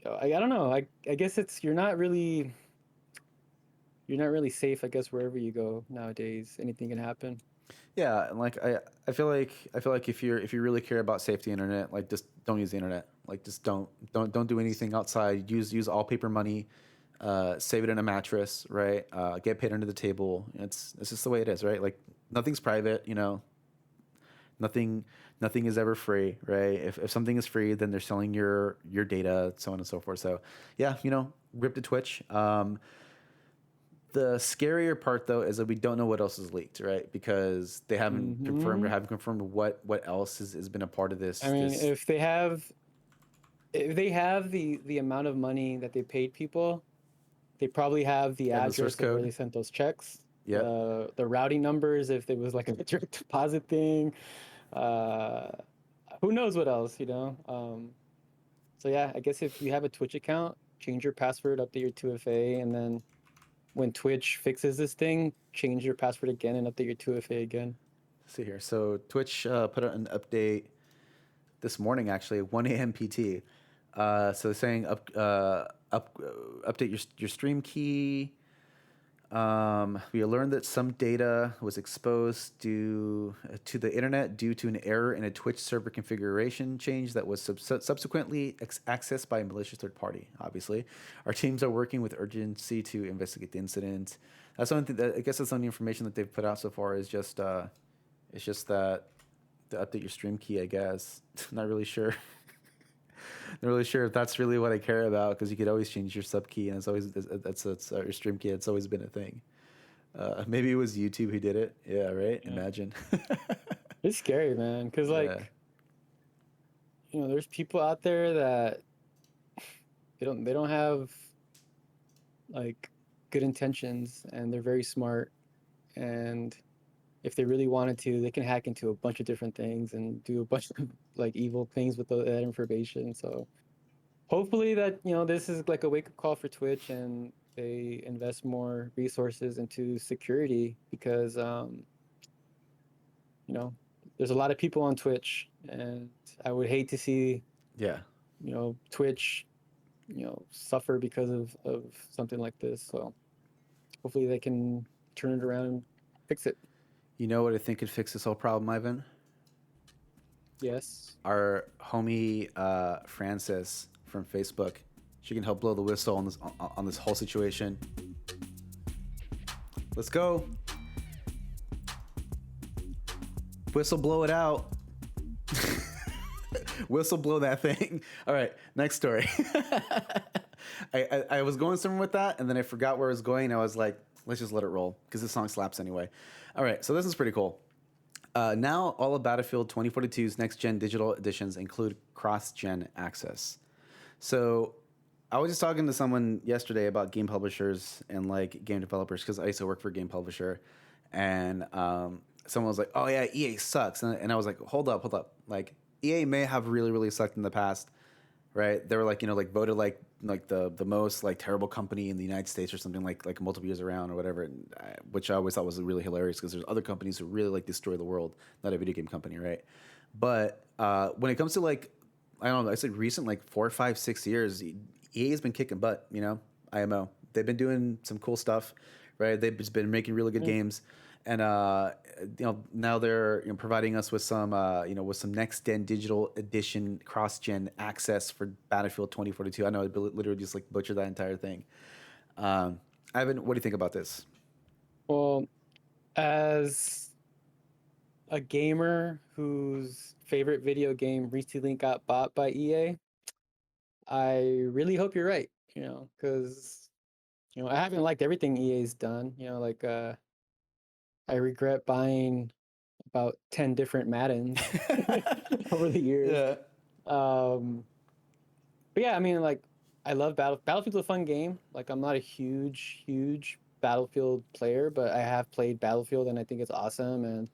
I don't know. I guess it's you're not really safe, I guess, wherever you go nowadays. Anything can happen. Yeah, and like I feel like if you really care about safety internet, like just don't use the internet. Like just don't do anything outside. Use all paper money. Save it in a mattress, right? Get paid under the table. It's just the way it is, right? Like nothing's private, Nothing is ever free, right? If something is free, then they're selling your data, so on and so forth. So yeah, rip to Twitch. The scarier part, though, is that we don't know what else is leaked, right? Because they haven't confirmed what else has been a part of this. I mean, if they have the amount of money that they paid people, they probably have the address of where they sent those checks. Yeah. The routing numbers, if it was like a direct deposit thing. Who knows what else, So yeah, I guess if you have a Twitch account, change your password, update your 2FA, and then when Twitch fixes this thing, change your password again and update your 2FA again. Let's see here. So Twitch put out an update this morning, actually, 1 a.m. PT. So they're saying update your stream key. We learned that some data was exposed to the internet due to an error in a Twitch server configuration change that was subsequently accessed by a malicious third party. Obviously, our teams are working with urgency to investigate the incident. That's something that I guess that's the only information that they've put out so far is just it's just that to update your stream key. I guess not really sure. Not really sure if that's really what I care about because you could always change your sub key and it's always that's your stream key. It's always been a thing. Maybe it was YouTube who did it. Yeah, right. Yeah. Imagine. It's scary, man. Because there's people out there that they don't have like good intentions and they're very smart, and if they really wanted to, they can hack into a bunch of different things and do a bunch of like evil things with that information. So hopefully that, this is like a wake-up call for Twitch and they invest more resources into security because, there's a lot of people on Twitch and I would hate to see, Twitch, suffer because of something like this. So hopefully they can turn it around and fix it. You know what I think could fix this whole problem, Ivan? Yes. Our homie Frances from Facebook. She can help blow the whistle on this whole situation. Let's go. Whistle blow it out. Whistle blow that thing. All right, next story. I was going somewhere with that, and then I forgot where I was going. I was like, let's just let it roll because this song slaps anyway. All right, so this is pretty cool. Now, all of Battlefield 2042's next-gen digital editions include cross-gen access. So I was just talking to someone yesterday about game publishers and like game developers because I used to work for a game publisher, and someone was like, "Oh yeah, EA sucks," and I was like, "Hold up, like EA may have really sucked in the past, right? They were like voted like the most like terrible company in the United States or something like multiple years around or whatever, which I always thought was really hilarious because there's other companies who really like destroy the world, not a video game company, right? But when it comes to like I don't know, I said recent like 4, 5, 6 years, EA has been kicking butt, IMO. They've been doing some cool stuff, right? They've just been making really good games, and now they're providing us with some with some next gen digital edition cross gen access for Battlefield 2042. I know I literally just like butchered that entire thing. Ivan, what do you think about this? Well, as a gamer whose favorite video game recently got bought by EA, I really hope you're right, because I haven't liked everything EA's done. I regret buying about 10 different Maddens over the years. Yeah. But yeah, I mean, like, I love Battlefield's a fun game. Like, I'm not a huge Battlefield player, but I have played Battlefield and I think it's awesome. And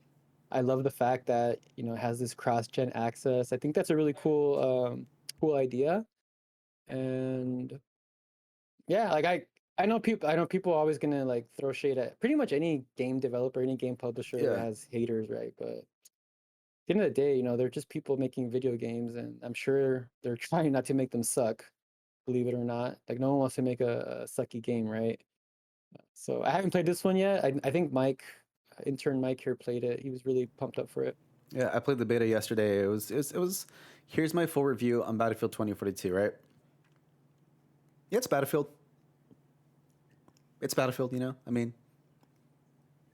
I love the fact that, it has this cross-gen access. I think that's a really cool idea. And yeah, like I know people are always gonna like throw shade at pretty much any game developer, any game publisher Yeah. has haters, right? But at the end of the day, they're just people making video games, and I'm sure they're trying not to make them suck, believe it or not. Like no one wants to make a sucky game, right? So I haven't played this one yet. I think intern Mike here played it. He was really pumped up for it. Yeah, I played the beta yesterday. It was. Here's my full review on Battlefield 2042. Right? Yeah, it's Battlefield. It's Battlefield. I mean,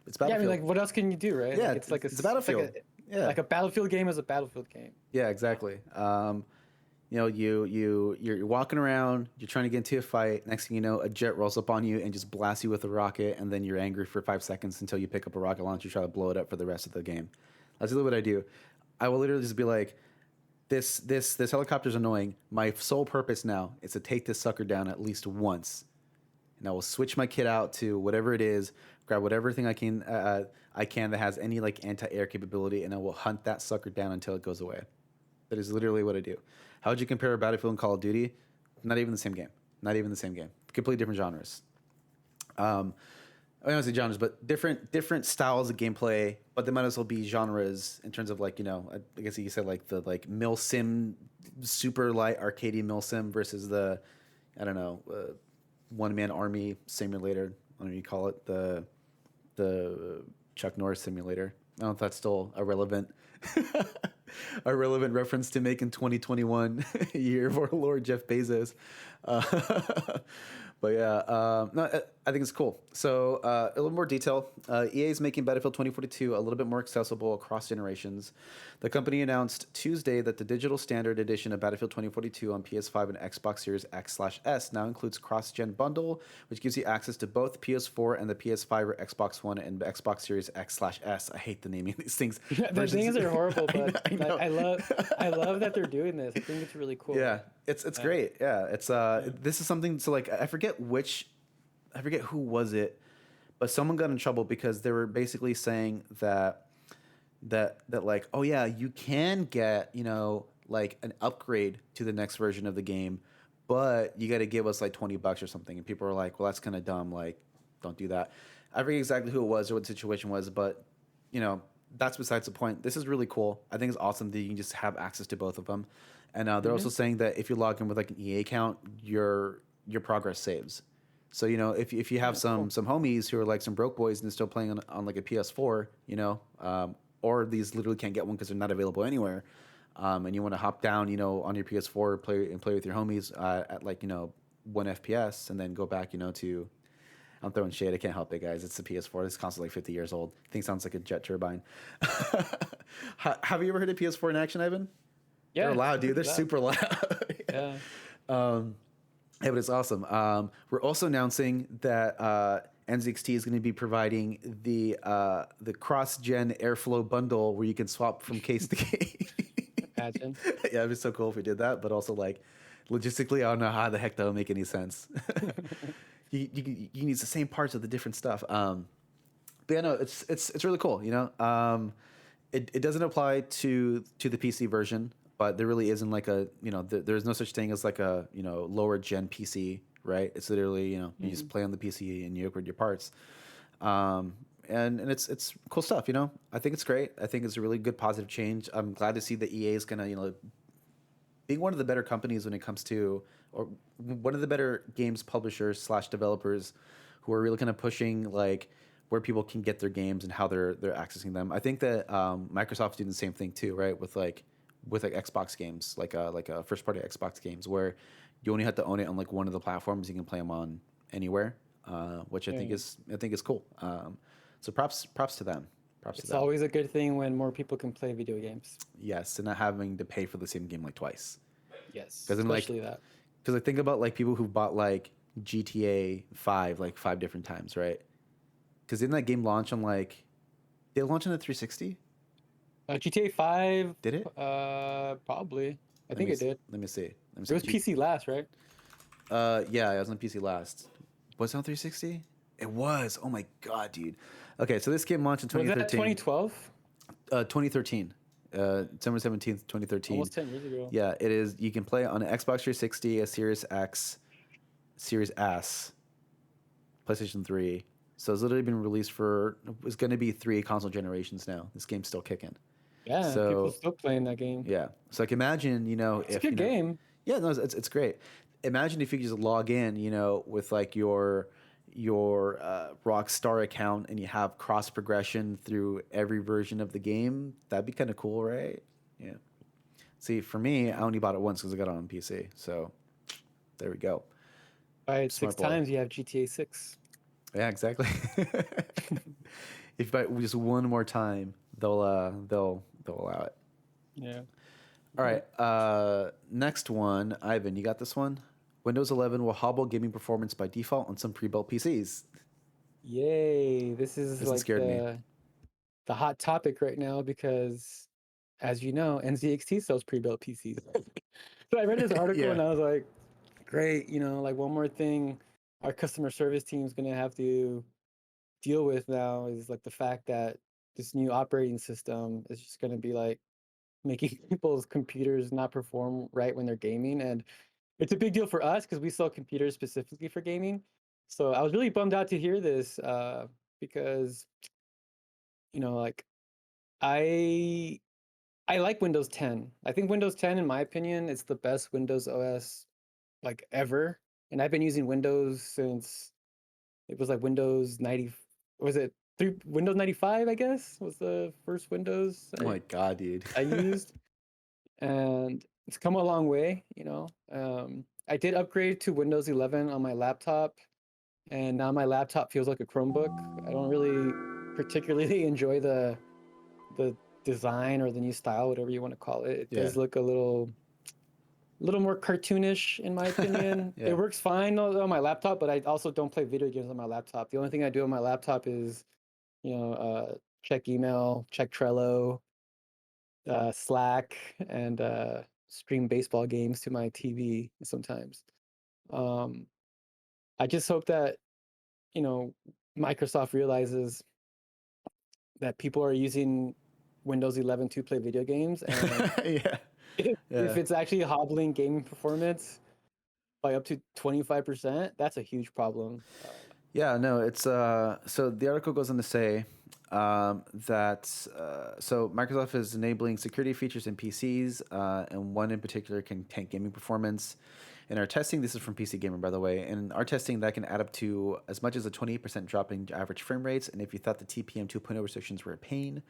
it's Yeah, I Battlefield. mean, like, what else can you do, right? Yeah, Like, it's like it's Battlefield. Yeah. like a Battlefield game is a Battlefield game. Yeah, exactly. You're walking around, you're trying to get into a fight. Next thing you know, a jet rolls up on you and just blasts you with a rocket, and then you're angry for 5 seconds until you pick up a rocket launcher, try to blow it up for the rest of the game. That's really what I do. I will literally just be like, this helicopter's annoying. My sole purpose now is to take this sucker down at least once, and I will switch my kit out to whatever it is, grab whatever thing I can that has any like anti-air capability, and I will hunt that sucker down until it goes away. That is literally what I do. How would you compare Battlefield and Call of Duty? Not even the same game. Not even the same game. Completely different genres. I don't say genres, but different styles of gameplay. But they might as well be genres in terms of like I guess you said like the like mil sim, super light arcadey mil sim versus the one man army simulator. I don't know what you call it, the Chuck Norris simulator. I don't know if that's still a relevant reference to make in 2021, year of our Lord Jeff Bezos. But yeah, no, I think it's cool. So a little more detail. EA is making Battlefield 2042 a little bit more accessible across generations. The company announced Tuesday that the digital standard edition of Battlefield 2042 on PS5 and Xbox Series X/S now includes cross-gen bundle, which gives you access to both PS4 and the PS5 or Xbox One and Xbox Series X/S. I hate the naming of these things. The things are horrible, but I know. I love that they're doing this. I think it's really cool. Yeah, it's great. Yeah, it's this is something. So like, I forget who was it, but someone got in trouble because they were basically saying that like, oh yeah, you can get like an upgrade to the next version of the game, but you got to give us like $20 or something. And people were like, well, that's kind of dumb. Like, don't do that. I forget exactly who it was or what the situation was, but that's besides the point. This is really cool. I think it's awesome that you can just have access to both of them. And they're also saying that if you log in with like an EA account, your progress saves. So if you have some homies who are like some broke boys and they're still playing on like a PS4, or these literally can't get one because they're not available anywhere, and you want to hop down, on your PS4, play with your homies at like 1 FPS, and then go back, to. I'm throwing shade. I can't help it, guys. It's the PS4. It's constantly like 50 years old. Thing sounds like a jet turbine. Have you ever heard of PS4 in action, Ivan? Yeah, they're loud, dude. They're super loud. Yeah. Yeah, but it's awesome. We're also announcing that NZXT is going to be providing the cross-gen airflow bundle where you can swap from case to case. Imagine. Yeah, it'd be so cool if we did that. But also, like, logistically, I don't know how the heck that would make any sense. you can use the same parts of the different stuff. But yeah, no, it's really cool. It doesn't apply to the PC version. But there really isn't like a, there's no such thing as like a, lower gen PC, right? It's literally, you just play on the PC and you upgrade your parts. And it's cool stuff, I think it's great. I think it's a really good positive change. I'm glad to see that EA is going to, being one of the better companies when it comes to, or one of the better games publishers / developers who are really kind of pushing like where people can get their games and how they're accessing them. I think that Microsoft's doing the same thing too, right? With Xbox games, like a first party Xbox games, where you only have to own it on like one of the platforms. You can play them on anywhere, which Yeah. I think is cool. So props to them. Props to It's them. always a good thing when more people can play video games. Yes, and not having to pay for the same game like twice. Yes, Because I'm like, especially that. because I think about like people who bought like GTA 5 like 5 different times, right? Because didn't that game launch on like, did it launch on the 360? GTA 5, Did it? probably. I Let think me it did. let me see. Let me It see. was PC last, right? Yeah, I was on PC last. Was it on 360? It was. Oh my god, dude. Okay, so this game launched in Was that 2013. 2012? 2013. December 17th, 2013. Almost 10 years ago. Yeah, it is. You can play it on an Xbox 360, a Series X, Series S, PlayStation 3. So it's literally been released for, it's going to be 3 console generations now. This game's still kicking. Yeah, people So, still playing that game. yeah. So, like, imagine, It's a if, good game. yeah, no, it's great. Imagine if you could just log in, with like your Rockstar account and you have cross progression through every version of the game. That'd be kind of cool, right? Yeah. See, for me, I only bought it once because I got it on PC. So there we go. Buy it six Smart boy. times, you have GTA 6. Yeah, exactly. If you buy it just one more time, they'll allow it. Yeah. All right. Next one, Ivan, you got this one? Windows 11 will hobble gaming performance by default on some pre-built PCs. Yay. This is This one like scared me. the hot topic right now because, as you know, NZXT sells pre-built PCs. So I read this article Yeah. and I was like, great, like one more thing our customer service team is going to have to deal with now is like the fact that this new operating system is just going to be like making people's computers not perform right when they're gaming. And it's a big deal for us because we sell computers specifically for gaming. So I was really bummed out to hear this because, like I I like Windows 10. I think Windows 10, in my opinion, is the best Windows OS like ever. And I've been using Windows since it was like Windows 90. Was it Windows 95? I guess was the first Windows Oh my god, dude. I used, and it's come a long way. I did upgrade to Windows 11 on my laptop, and now my laptop feels like a Chromebook. I don't really particularly enjoy the design or the new style, whatever you want to call it. It Yeah. does look a little more cartoonish in my opinion. Yeah. It works fine on my laptop, but I also don't play video games on my laptop. The only thing I do on my laptop is, check email, check Trello, Slack, and stream baseball games to my TV sometimes. Um, I just hope that, you know, Microsoft realizes that people are using Windows 11 to play video games, and Yeah. if Yeah. it's actually hobbling gaming performance by up to 25%, that's a huge problem. Yeah, no, it's so the article goes on to say that so Microsoft is enabling security features in PCs, and one in particular can tank gaming performance. In our testing, this is from PC Gamer, by the way. In our testing, that can add up to as much as a 28% drop in average frame rates. And if you thought the TPM 2.0 restrictions were a pain,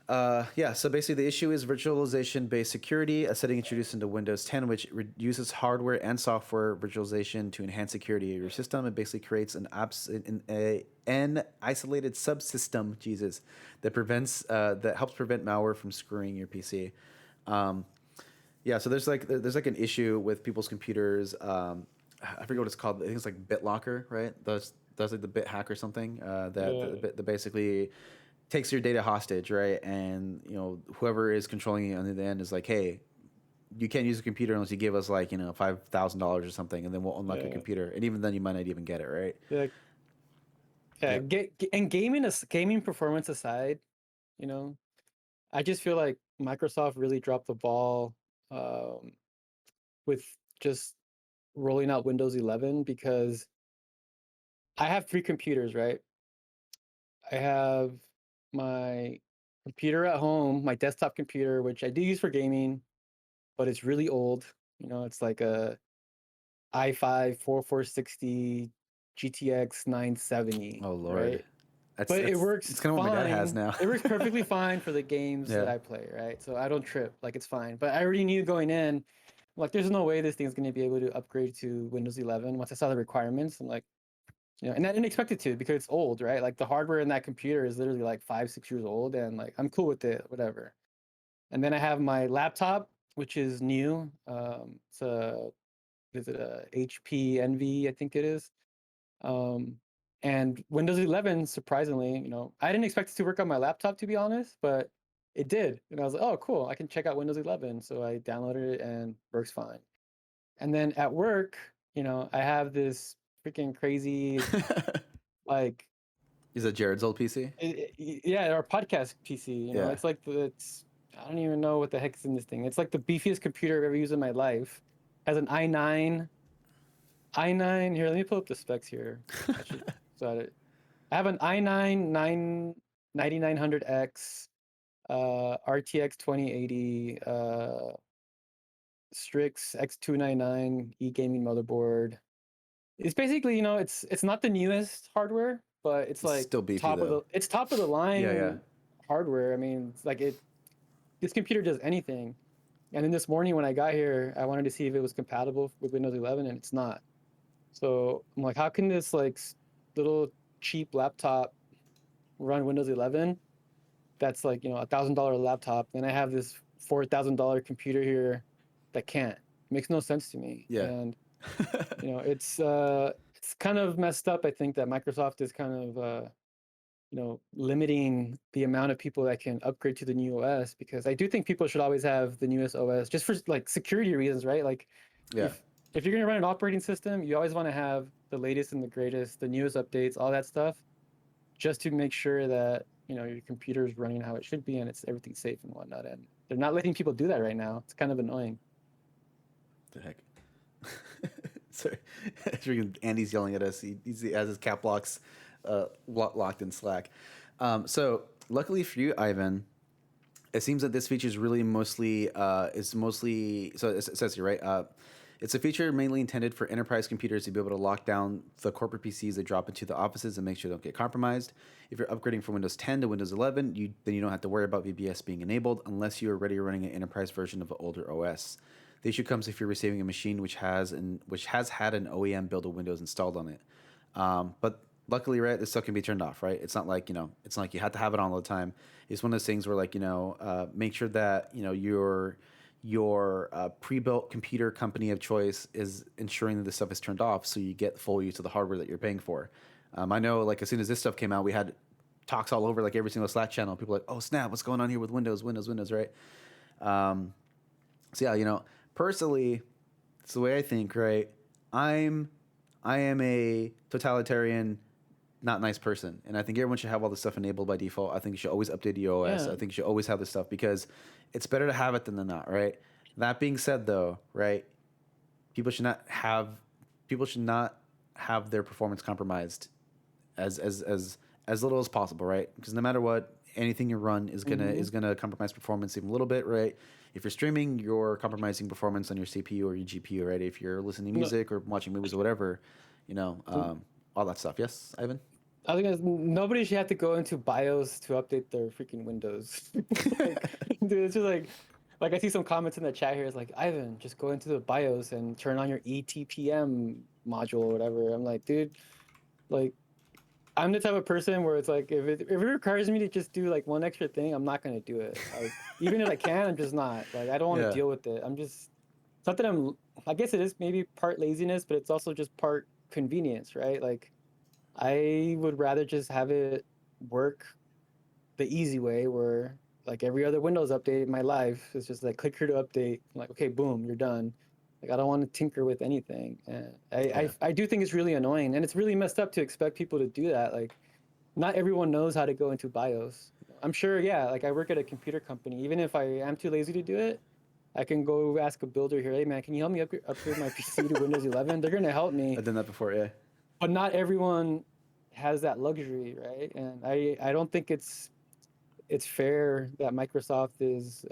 yeah, so basically the issue is virtualization-based security, a setting introduced into Windows 10, which uses hardware and software virtualization to enhance security of your system. It basically creates an isolated subsystem, Jesus, that helps prevent malware from screwing your PC. Yeah, so there's like an issue with people's computers. I forget what it's called. I think it's like BitLocker, right? That's like the Bit Hack or something. That basically takes your data hostage, right? And whoever is controlling it on the end is like, hey, you can't use a computer unless you give us like $5,000 or something, and then we'll unlock your Yeah, computer. And even then, you might not even get it, right? yeah, yeah. Yep. And gaming performance aside, you know, I just feel like Microsoft really dropped the ball um, with just rolling out Windows 11 because I have 3 computers, right? I have my computer at home, my desktop computer, which I do use for gaming, but it's really old. It's like a i5 4460 GTX 970, Oh Lord, right? But it works it's kind of what my dad has fine. now. It works perfectly fine for the games that Yeah. I play, right? So I don't trip, like it's fine. But I already knew going in, like there's no way this thing's going to be able to upgrade to Windows 11. Once I saw the requirements, I'm like, and I didn't expect it to because it's old, right? Like the hardware in that computer is literally like 5, 6 years old, and like I'm cool with it, whatever. And then I have my laptop, which is new. It's a is it a HP Envy, I think it is. Um, and Windows 11, surprisingly, I didn't expect it to work on my laptop, to be honest, but it did. And I was like, oh, cool, I can check out Windows 11. So I downloaded it and works fine. And then at work, I have this freaking crazy, like, Is that Jared's old PC? yeah, our podcast PC, Yeah. it's like I don't even know what the heck is in this thing. It's like the beefiest computer I've ever used in my life. Has an i9 here. Let me pull up the specs here. I should so I have an i9 9900X, RTX 2080, Strix X299 e-gaming motherboard. It's basically, it's not the newest hardware, but it's It's like still beefy though. it's top of the Yeah, yeah. line hardware. I mean, it's like this computer does anything. And then this morning when I got here, I wanted to see if it was compatible with Windows 11, and it's not. So I'm like, how can this like little cheap laptop run Windows 11? That's like $1,000 laptop. Then I have this $4,000 computer here that can't. It makes no sense to me. Yeah. And it's kind of messed up. I think that Microsoft is kind of limiting the amount of people that can upgrade to the new OS, because I do think people should always have the newest OS just for like security reasons, right? Like Yeah. if you're going to run an operating system, you always want to have the latest and the greatest, the newest updates, all that stuff, just to make sure that your computer is running how it should be and it's everything safe and whatnot. And they're not letting people do that right now. It's kind of annoying. The heck. Sorry, Andy's yelling at us. He has his cap locks locked in Slack. So luckily for you, Ivan, it seems that this feature is really mostly so it says here, right? It's a feature mainly intended for enterprise computers to be able to lock down the corporate PCs that drop into the offices and make sure they don't get compromised. If you're upgrading from Windows 10 to Windows 11, then you don't have to worry about VBS being enabled unless you're already running an enterprise version of an older OS. The issue comes if you're receiving a machine which has had an OEM build of Windows installed on it. But luckily, right, this stuff can be turned off, right? It's not like you have to have it on all the time. It's one of those things where make sure that your pre-built computer company of choice is ensuring that this stuff is turned off, so you get full use of the hardware that you're paying for. I know, like as soon as this stuff came out, we had talks all over like every single Slack channel. People were like, oh snap, what's going on here with Windows, right? So yeah, personally, it's the way I think, right? I am a totalitarian, not nice person, and I think everyone should have all this stuff enabled by default. I think you should always update your OS. Yeah. I think you should always have this stuff because it's better to have it than to not, right? That being said, though, right, people should not have their performance compromised as little as possible, right? Because no matter what, anything you run is gonna compromise performance even a little bit, right? If you're streaming, you're compromising performance on your CPU or your GPU, right? If you're listening to music or watching movies or whatever, all that stuff. Yes, Ivan? I think nobody should have to go into BIOS to update their freaking Windows. Dude, it's just like I see some comments in the chat here. It's like, Ivan, just go into the BIOS and turn on your ETPM module or whatever. I'm like, dude, like, I'm the type of person where it's like, if it requires me to just do like one extra thing, I'm not gonna do it. Like, even if I can, I'm just not. Like, I don't want to deal with it. It's not that I guess it is maybe part laziness, but it's also just part convenience, right? Like, I would rather just have it work the easy way, where like every other Windows update in my life is just like click here to update. I'm like, okay, boom, you're done. Like, I don't want to tinker with anything. And I do think it's really annoying, and it's really messed up to expect people to do that. Like, not everyone knows how to go into BIOS. I'm sure, yeah, like I work at a computer company. Even if I am too lazy to do it, I can go ask a builder here, hey man, can you help me upgrade my PC to Windows 11? They're gonna help me. I've done that before, yeah. But not everyone has that luxury, right? And I don't think it's fair that Microsoft is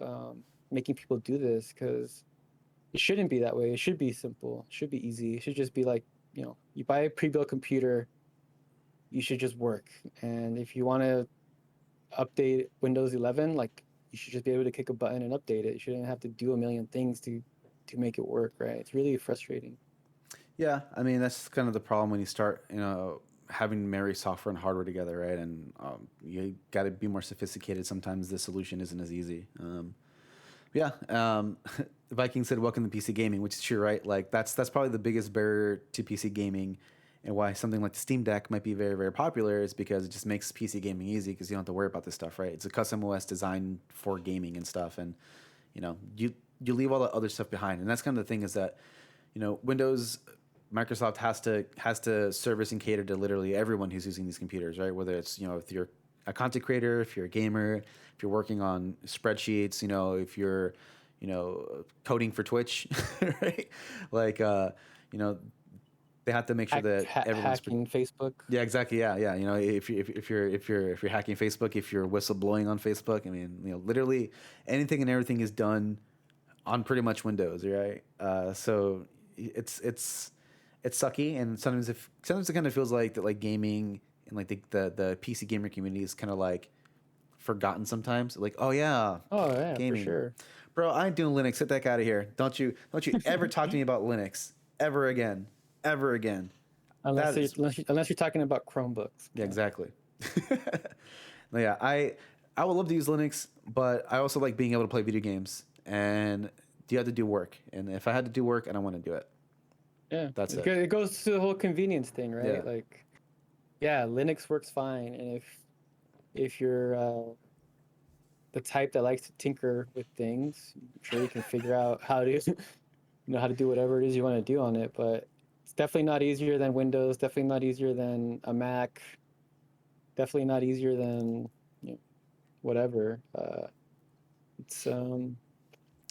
making people do this, because it shouldn't be that way. It should be simple. It should be easy. It should just be like you buy a pre-built computer, you should just work. And if you want to update Windows 11, like you should just be able to click a button and update it. You shouldn't have to do a million things to make it work, right? It's really frustrating. Yeah, I mean that's kind of the problem when you start, having to marry software and hardware together, right? And you got to be more sophisticated. Sometimes the solution isn't as easy. Yeah, Viking said, "Welcome to PC gaming," which is true, right? Like that's probably the biggest barrier to PC gaming, and why something like the Steam Deck might be very very popular is because it just makes PC gaming easy because you don't have to worry about this stuff, right? It's a custom OS designed for gaming and stuff, and you leave all the other stuff behind, and that's kind of the thing is that Windows. Microsoft has to service and cater to literally everyone who's using these computers, right? Whether it's if you're a content creator, if you're a gamer, if you're working on spreadsheets, if you're coding for Twitch, right? Like they have to make sure that everyone's hacking Facebook. Yeah, exactly. Yeah. If you're hacking Facebook, if you're whistleblowing on Facebook, I mean, literally anything and everything is done on pretty much Windows, right? So it's sucky, and sometimes it kind of feels like that, like gaming and like the PC gamer community is kind of like forgotten sometimes. Like, oh yeah, gaming. For sure, bro. I ain't doing Linux. Get that out of here. Don't you ever talk to me about Linux ever again. Unless you're talking about Chromebooks. Yeah, exactly. Yeah, I would love to use Linux, but I also like being able to play video games, and you have to do work. And if I had to do work, I don't want to do it. Yeah, that's it. It goes to the whole convenience thing, right? Yeah. Like, yeah, Linux works fine, and if you're the type that likes to tinker with things, I'm sure you can figure out how to how to do whatever it is you want to do on it. But it's definitely not easier than Windows. Definitely not easier than a Mac. Definitely not easier than whatever. It's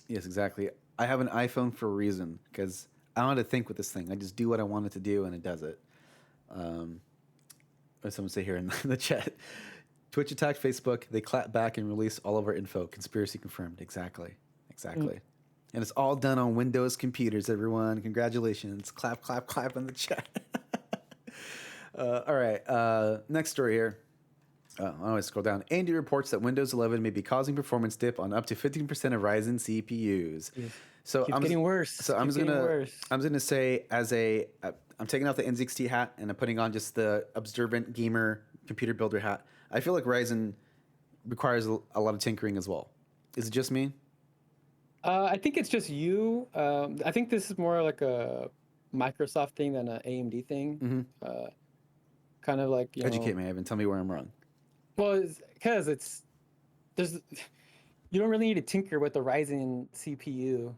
Yes, exactly. I have an iPhone for a reason because I don't have to think with this thing. I just do what I want it to do, and it does it. What someone say here in the chat? Twitch attacked Facebook. They clap back and release all of our info. Conspiracy confirmed. Exactly. And it's all done on Windows computers, everyone. Congratulations. Clap, clap, clap in the chat. All right. Next story here. I always scroll down. AMD reports that Windows 11 may be causing performance dip on up to 15% of Ryzen CPUs. So Keeps getting worse. So I'm gonna say I'm taking off the NZXT hat and I'm putting on just the observant gamer computer builder hat. I feel like Ryzen requires a lot of tinkering as well. Is it just me? I think it's just you. I think this is more like a Microsoft thing than an AMD thing. Mm-hmm. Kind of like educate me, Evan. Tell me where I'm wrong. Well, because you don't really need to tinker with the Ryzen CPU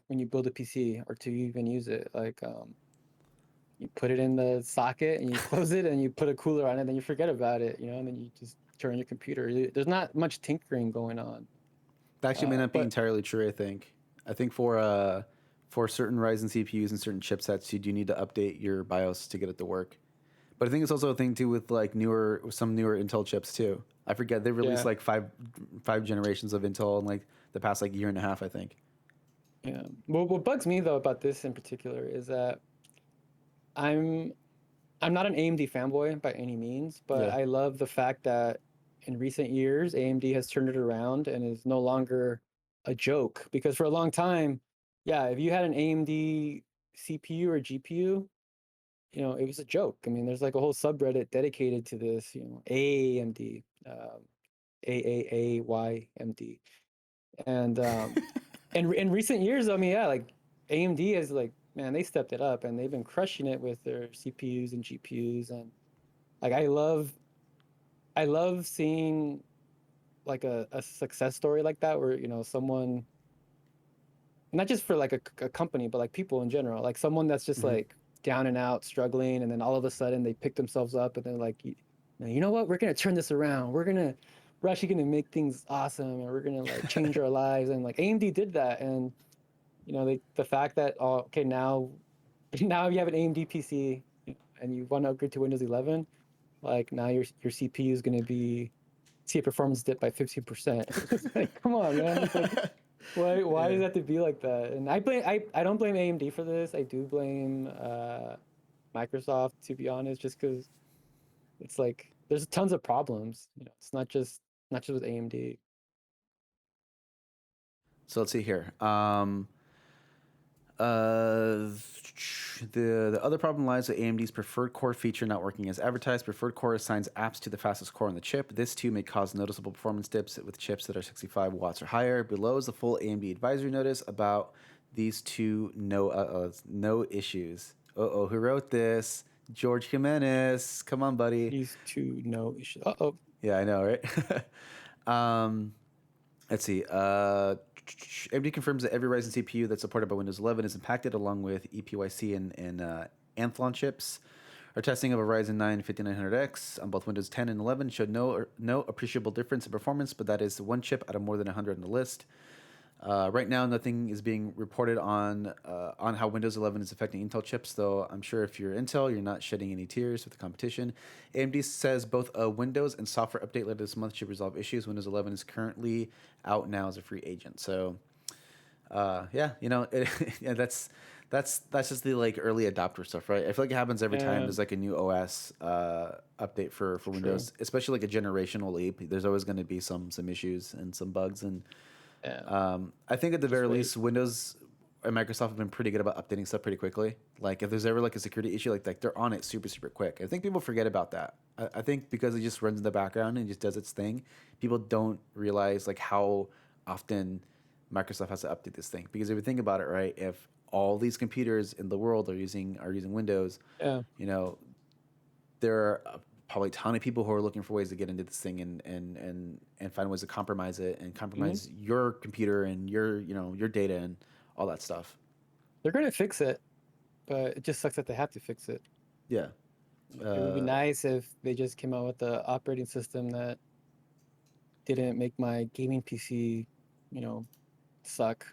when you build a PC or to even use it. Like you put it in the socket and you close it and you put a cooler on it, then you forget about it, and then you just turn on your computer. There's not much tinkering going on. That actually may not be entirely true. I think for certain Ryzen CPUs and certain chipsets, you do need to update your BIOS to get it to work. But I think it's also a thing too with like some newer Intel chips too. I forget they released like five generations of Intel in like the past like year and a half, I think. Yeah. Well, what bugs me though about this in particular is that I'm not an AMD fanboy by any means, but I love the fact that in recent years AMD has turned it around and is no longer a joke. Because for a long time, if you had an AMD CPU or GPU, it was a joke. I mean, there's like a whole subreddit dedicated to this, AAMD, AAAYMD. And in recent years, I mean, like AMD is like, man, they stepped it up and they've been crushing it with their CPUs and GPUs. And like, I love seeing like a success story like that where, someone, not just for like a company, but like people in general, like someone that's just like down and out, struggling, and then all of a sudden they pick themselves up and they're like, you know what, we're gonna turn this around. We're actually gonna make things awesome, and we're gonna like change our lives. And like AMD did that, and the fact that now you have an AMD PC and you want to upgrade to Windows 11, like now your CPU is gonna see a performance dip by 15%. Like, come on, man. Why Yeah. does it have to be like that? And I don't blame AMD for this. I do blame Microsoft, to be honest, just because it's like there's tons of problems. It's not just with AMD. So let's see here. Uh, the other problem lies with AMD's preferred core feature not working as advertised. Preferred core assigns apps to the fastest core on the chip. This too may cause noticeable performance dips with chips that are 65 watts or higher. Below is the full AMD advisory notice about these two no issues. Who wrote this? George Jimenez. Come on, buddy. These two no issues. Uh-oh. Yeah, I know, right? um, Let's see. AMD confirms that every Ryzen CPU that's supported by Windows 11 is impacted, along with EPYC and Athlon chips. Our testing of a Ryzen 9 5900X on both Windows 10 and 11 showed no appreciable difference in performance, but that is one chip out of more than 100 on the list. Right now, nothing is being reported on how Windows 11 is affecting Intel chips, though I'm sure if you're Intel, you're not shedding any tears with the competition. AMD says both a Windows and software update later this month should resolve issues. Windows 11 is currently out now as a free agent. So, yeah, yeah, that's just the like early adopter stuff, right? I feel like it happens every time Yeah, there's like a new OS update for true. Windows, especially like a generational leap. There's always going to be some issues and some bugs and. Yeah, I think at the just very wait. least, Windows and Microsoft have been pretty good about updating stuff pretty quickly. Like if there's ever like a security issue, like they're on it super quick. I think people forget about that. I think because it just runs in the background and just does its thing, people don't realize like how often Microsoft has to update this thing. Because if you think about it, right, if all these computers in the world are using Windows, Yeah. you know, there are probably a ton of people who are looking for ways to get into this thing and find ways to compromise it and hmm compromise your computer and your data and all that stuff. They're gonna fix it, but it just sucks that they have to fix it. Yeah. It would be Uh, nice if they just came out with the operating system that didn't make my gaming PC, you know, suck.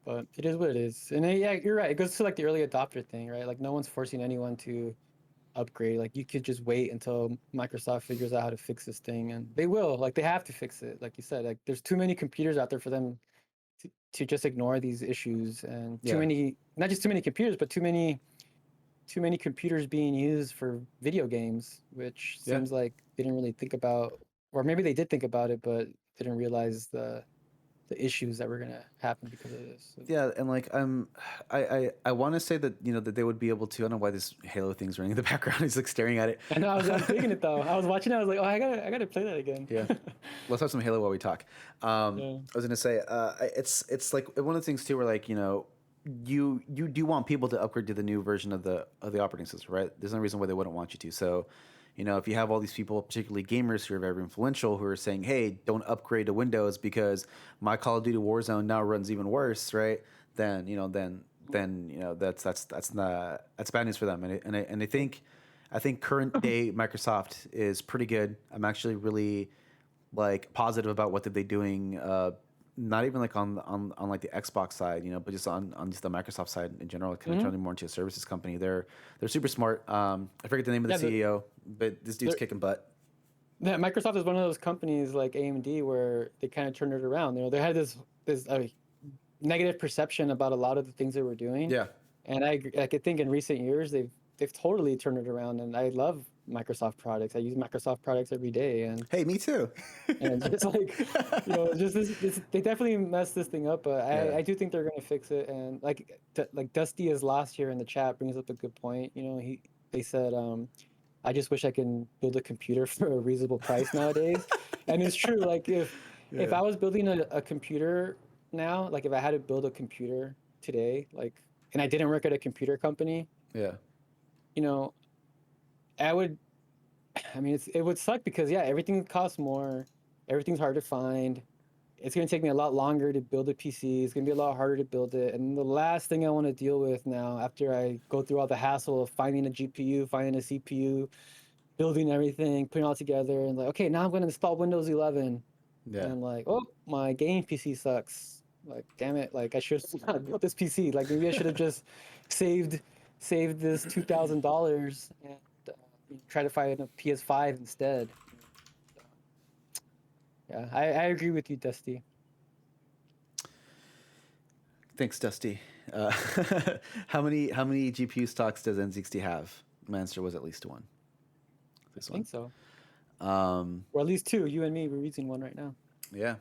But it is what it is. And yeah, you're right. It goes to like the early adopter thing, right? Like no one's forcing anyone to upgrade. Like you could just wait until Microsoft figures out how to fix this thing, and they will. Like they have to fix it. Like you said, like there's too many computers out there for them to just ignore these issues, and too yeah. many, not just too many computers, but too many computers being used for video games, which Yeah. seems like they didn't really think about, or maybe they did think about it, but didn't realize the issues that were gonna happen because of this. So, Yeah, and like I want to say that that they would be able to. I don't know why this Halo thing's running in the background. He's like staring at it. I know I was digging it though. I was watching it. I was like, oh, I gotta play that again. Yeah. Let's have some Halo while we talk. Yeah. I was gonna say, it's like one of the things too, where like you do want people to upgrade to the new version of the operating system, right? There's no reason why they wouldn't want you to. So, if you have all these people, particularly gamers who are very influential, who are saying, "Hey, don't upgrade to Windows because my Call of Duty Warzone now runs even worse," right? Then that's bad news for them. And I think current day Microsoft is pretty good. I'm actually really like positive about what they're doing. Not even like on like the Xbox side, but just on just the Microsoft side in general, kind of hmm turning more into a services company. They're super smart. I forget the name of the Yeah. CEO, but this dude's The, kicking butt. yeah. Microsoft is one of those companies like AMD where they kind of turned it around. They had this negative perception about a lot of the things they were doing. Yeah. And I think in recent years they've totally turned it around, and I love Microsoft products. I use Microsoft products every day, Hey, me too. and it's like, just they definitely messed this thing up, but Yeah. I do think they're gonna fix it. And like Dusty is lost here in the chat brings up a good point. They said I just wish I can build a computer for a reasonable price nowadays, and it's true. Like if Yeah. I was building a computer now, like if I had to build a computer today, like, and I didn't work at a computer company, Yeah. you know, I would, I mean, it would suck because yeah, everything costs more, everything's hard to find. It's gonna take me a lot longer to build a PC. It's gonna be a lot harder to build it. And the last thing I want to deal with now, after I go through all the hassle of finding a GPU, finding a CPU, building everything, putting it all together, and like, okay, now I'm gonna install Windows 11, Yeah. and like, oh, my gaming PC sucks. Like, damn it! Like, I should have built this PC. Like, maybe I should have just saved saved this $2,000 and try to find a PS5 instead. So, yeah, I agree with you, Dusty. Thanks, Dusty. Uh, how many GPU stocks does N60 have? My answer was at least one. I This think one. so. Um, Or at least two. You and me, we're using one right now. yeah.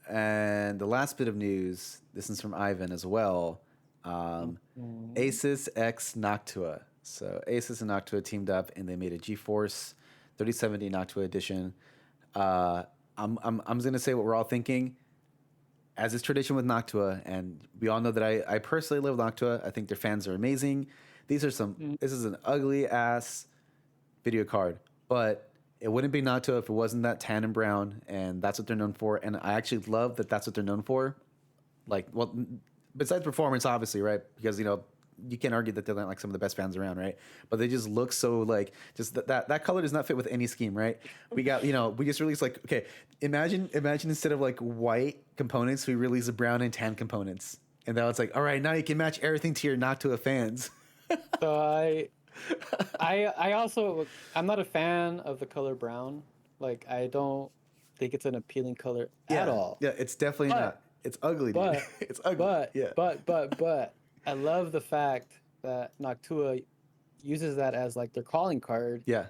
And the last bit of news, this is from Ivan as well. Mhm. Asus X Noctua. So Asus and Noctua teamed up and they made a GeForce 3070 Noctua edition. I'm gonna say what we're all thinking. As is tradition with Noctua, and we all know that I personally love Noctua. I think their fans are amazing. These are some. Mm. This is an ugly ass video card, but it wouldn't be Noctua if it wasn't that tan and brown, and that's what they're known for. And I actually love that that's what they're known for. Like, well, besides performance, obviously, right? Because you can't argue that they're not like some of the best fans around, right? But they just look so like just that color does not fit with any scheme, right? We got we just released like okay, imagine instead of like white components, we release the brown and tan components, and now it's like all right, now you can match everything to your Noctua fans. So I also I'm not a fan of the color brown. Like I don't think it's an appealing color at all. Yeah, it's definitely But not. It's ugly, dude. but It's ugly. but Yeah. but I love the fact that Noctua uses that as like their calling card Yeah.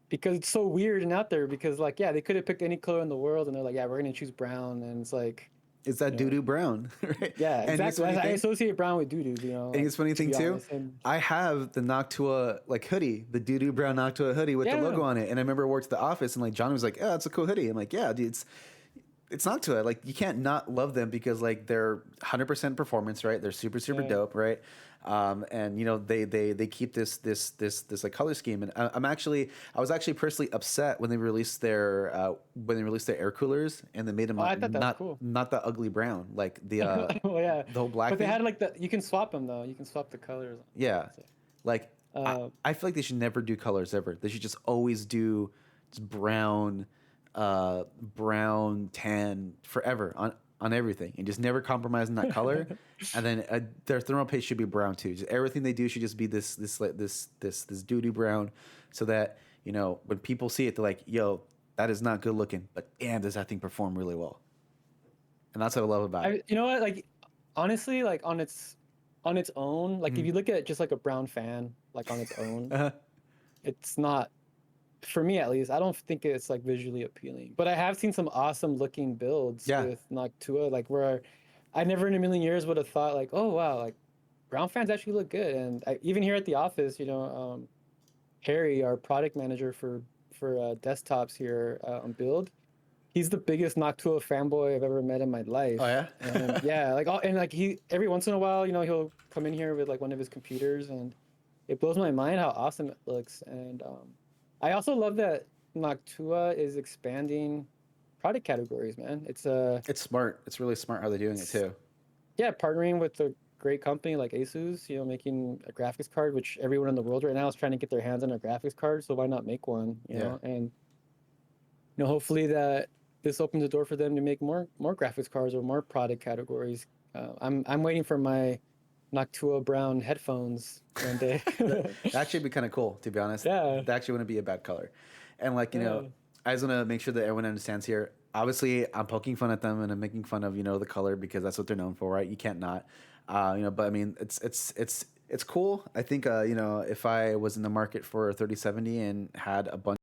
because it's so weird and out there because like yeah, they could have picked any color in the world and they're like, yeah, we're gonna choose brown and it's like It's that you know, doo-doo brown, right? yeah, And exactly. funny I thing- associate brown with doo-doo, And like, it's funny to thing be too. honest. And I have the Noctua like hoodie, the doo-doo brown Noctua hoodie with the Yeah. logo on it. And I remember I worked at the office and like John was like, "Oh, it's a cool hoodie." I'm like, "Yeah, dude, it's Noctua. Like you can't not love them because like they're 100% performance, right? They're super Yeah. dope, right? And they keep this like color scheme. And I was actually personally upset when they released their air coolers and they made them I thought that was cool. not the ugly brown like the well, yeah. the whole black But they thing. had like you can swap them though. You can swap the colors. Yeah. Like Uh, I feel like they should never do colors ever. They should just always do just brown, tan forever on everything, and just never compromise on that color. And then their thermal paste should be brown too. Just everything they do should just be this doo-doo brown, so that when people see it, they're like, "Yo, that is not good looking, but damn, does that thing perform really well?" And that's what I love about it. you know what? Like honestly, like on its own, like if you look at just like a brown fan, like on its own, Uh-huh. it's not. For me, at least, I don't think it's like visually appealing. But I have seen some awesome looking builds Yeah. with Noctua, like where I never in a million years would have thought like, oh wow, like brown fans actually look good. And even here at the office, Harry, our product manager for desktops here on Build, he's the biggest Noctua fanboy I've ever met in my life. Oh yeah. And yeah, like he every once in a while, he'll come in here with like one of his computers, and it blows my mind how awesome it looks. And I also love that Noctua is expanding product categories, man. It's It's smart. It's really smart how they're doing it too. yeah, partnering with a great company like Asus, making a graphics card, which everyone in the world right now is trying to get their hands on a graphics card, so why not make one, you know? And hopefully that this opens the door for them to make more graphics cards or more product categories. I'm waiting for my Noctua brown headphones one day. That actually be kind of cool, to be honest. Yeah. That actually wouldn't be a bad color. And like, I just want to make sure that everyone understands here. Obviously, I'm poking fun at them and I'm making fun of, the color because that's what they're known for, right? You can't not. But I mean, it's cool. I think, if I was in the market for a 3070 and had a bunch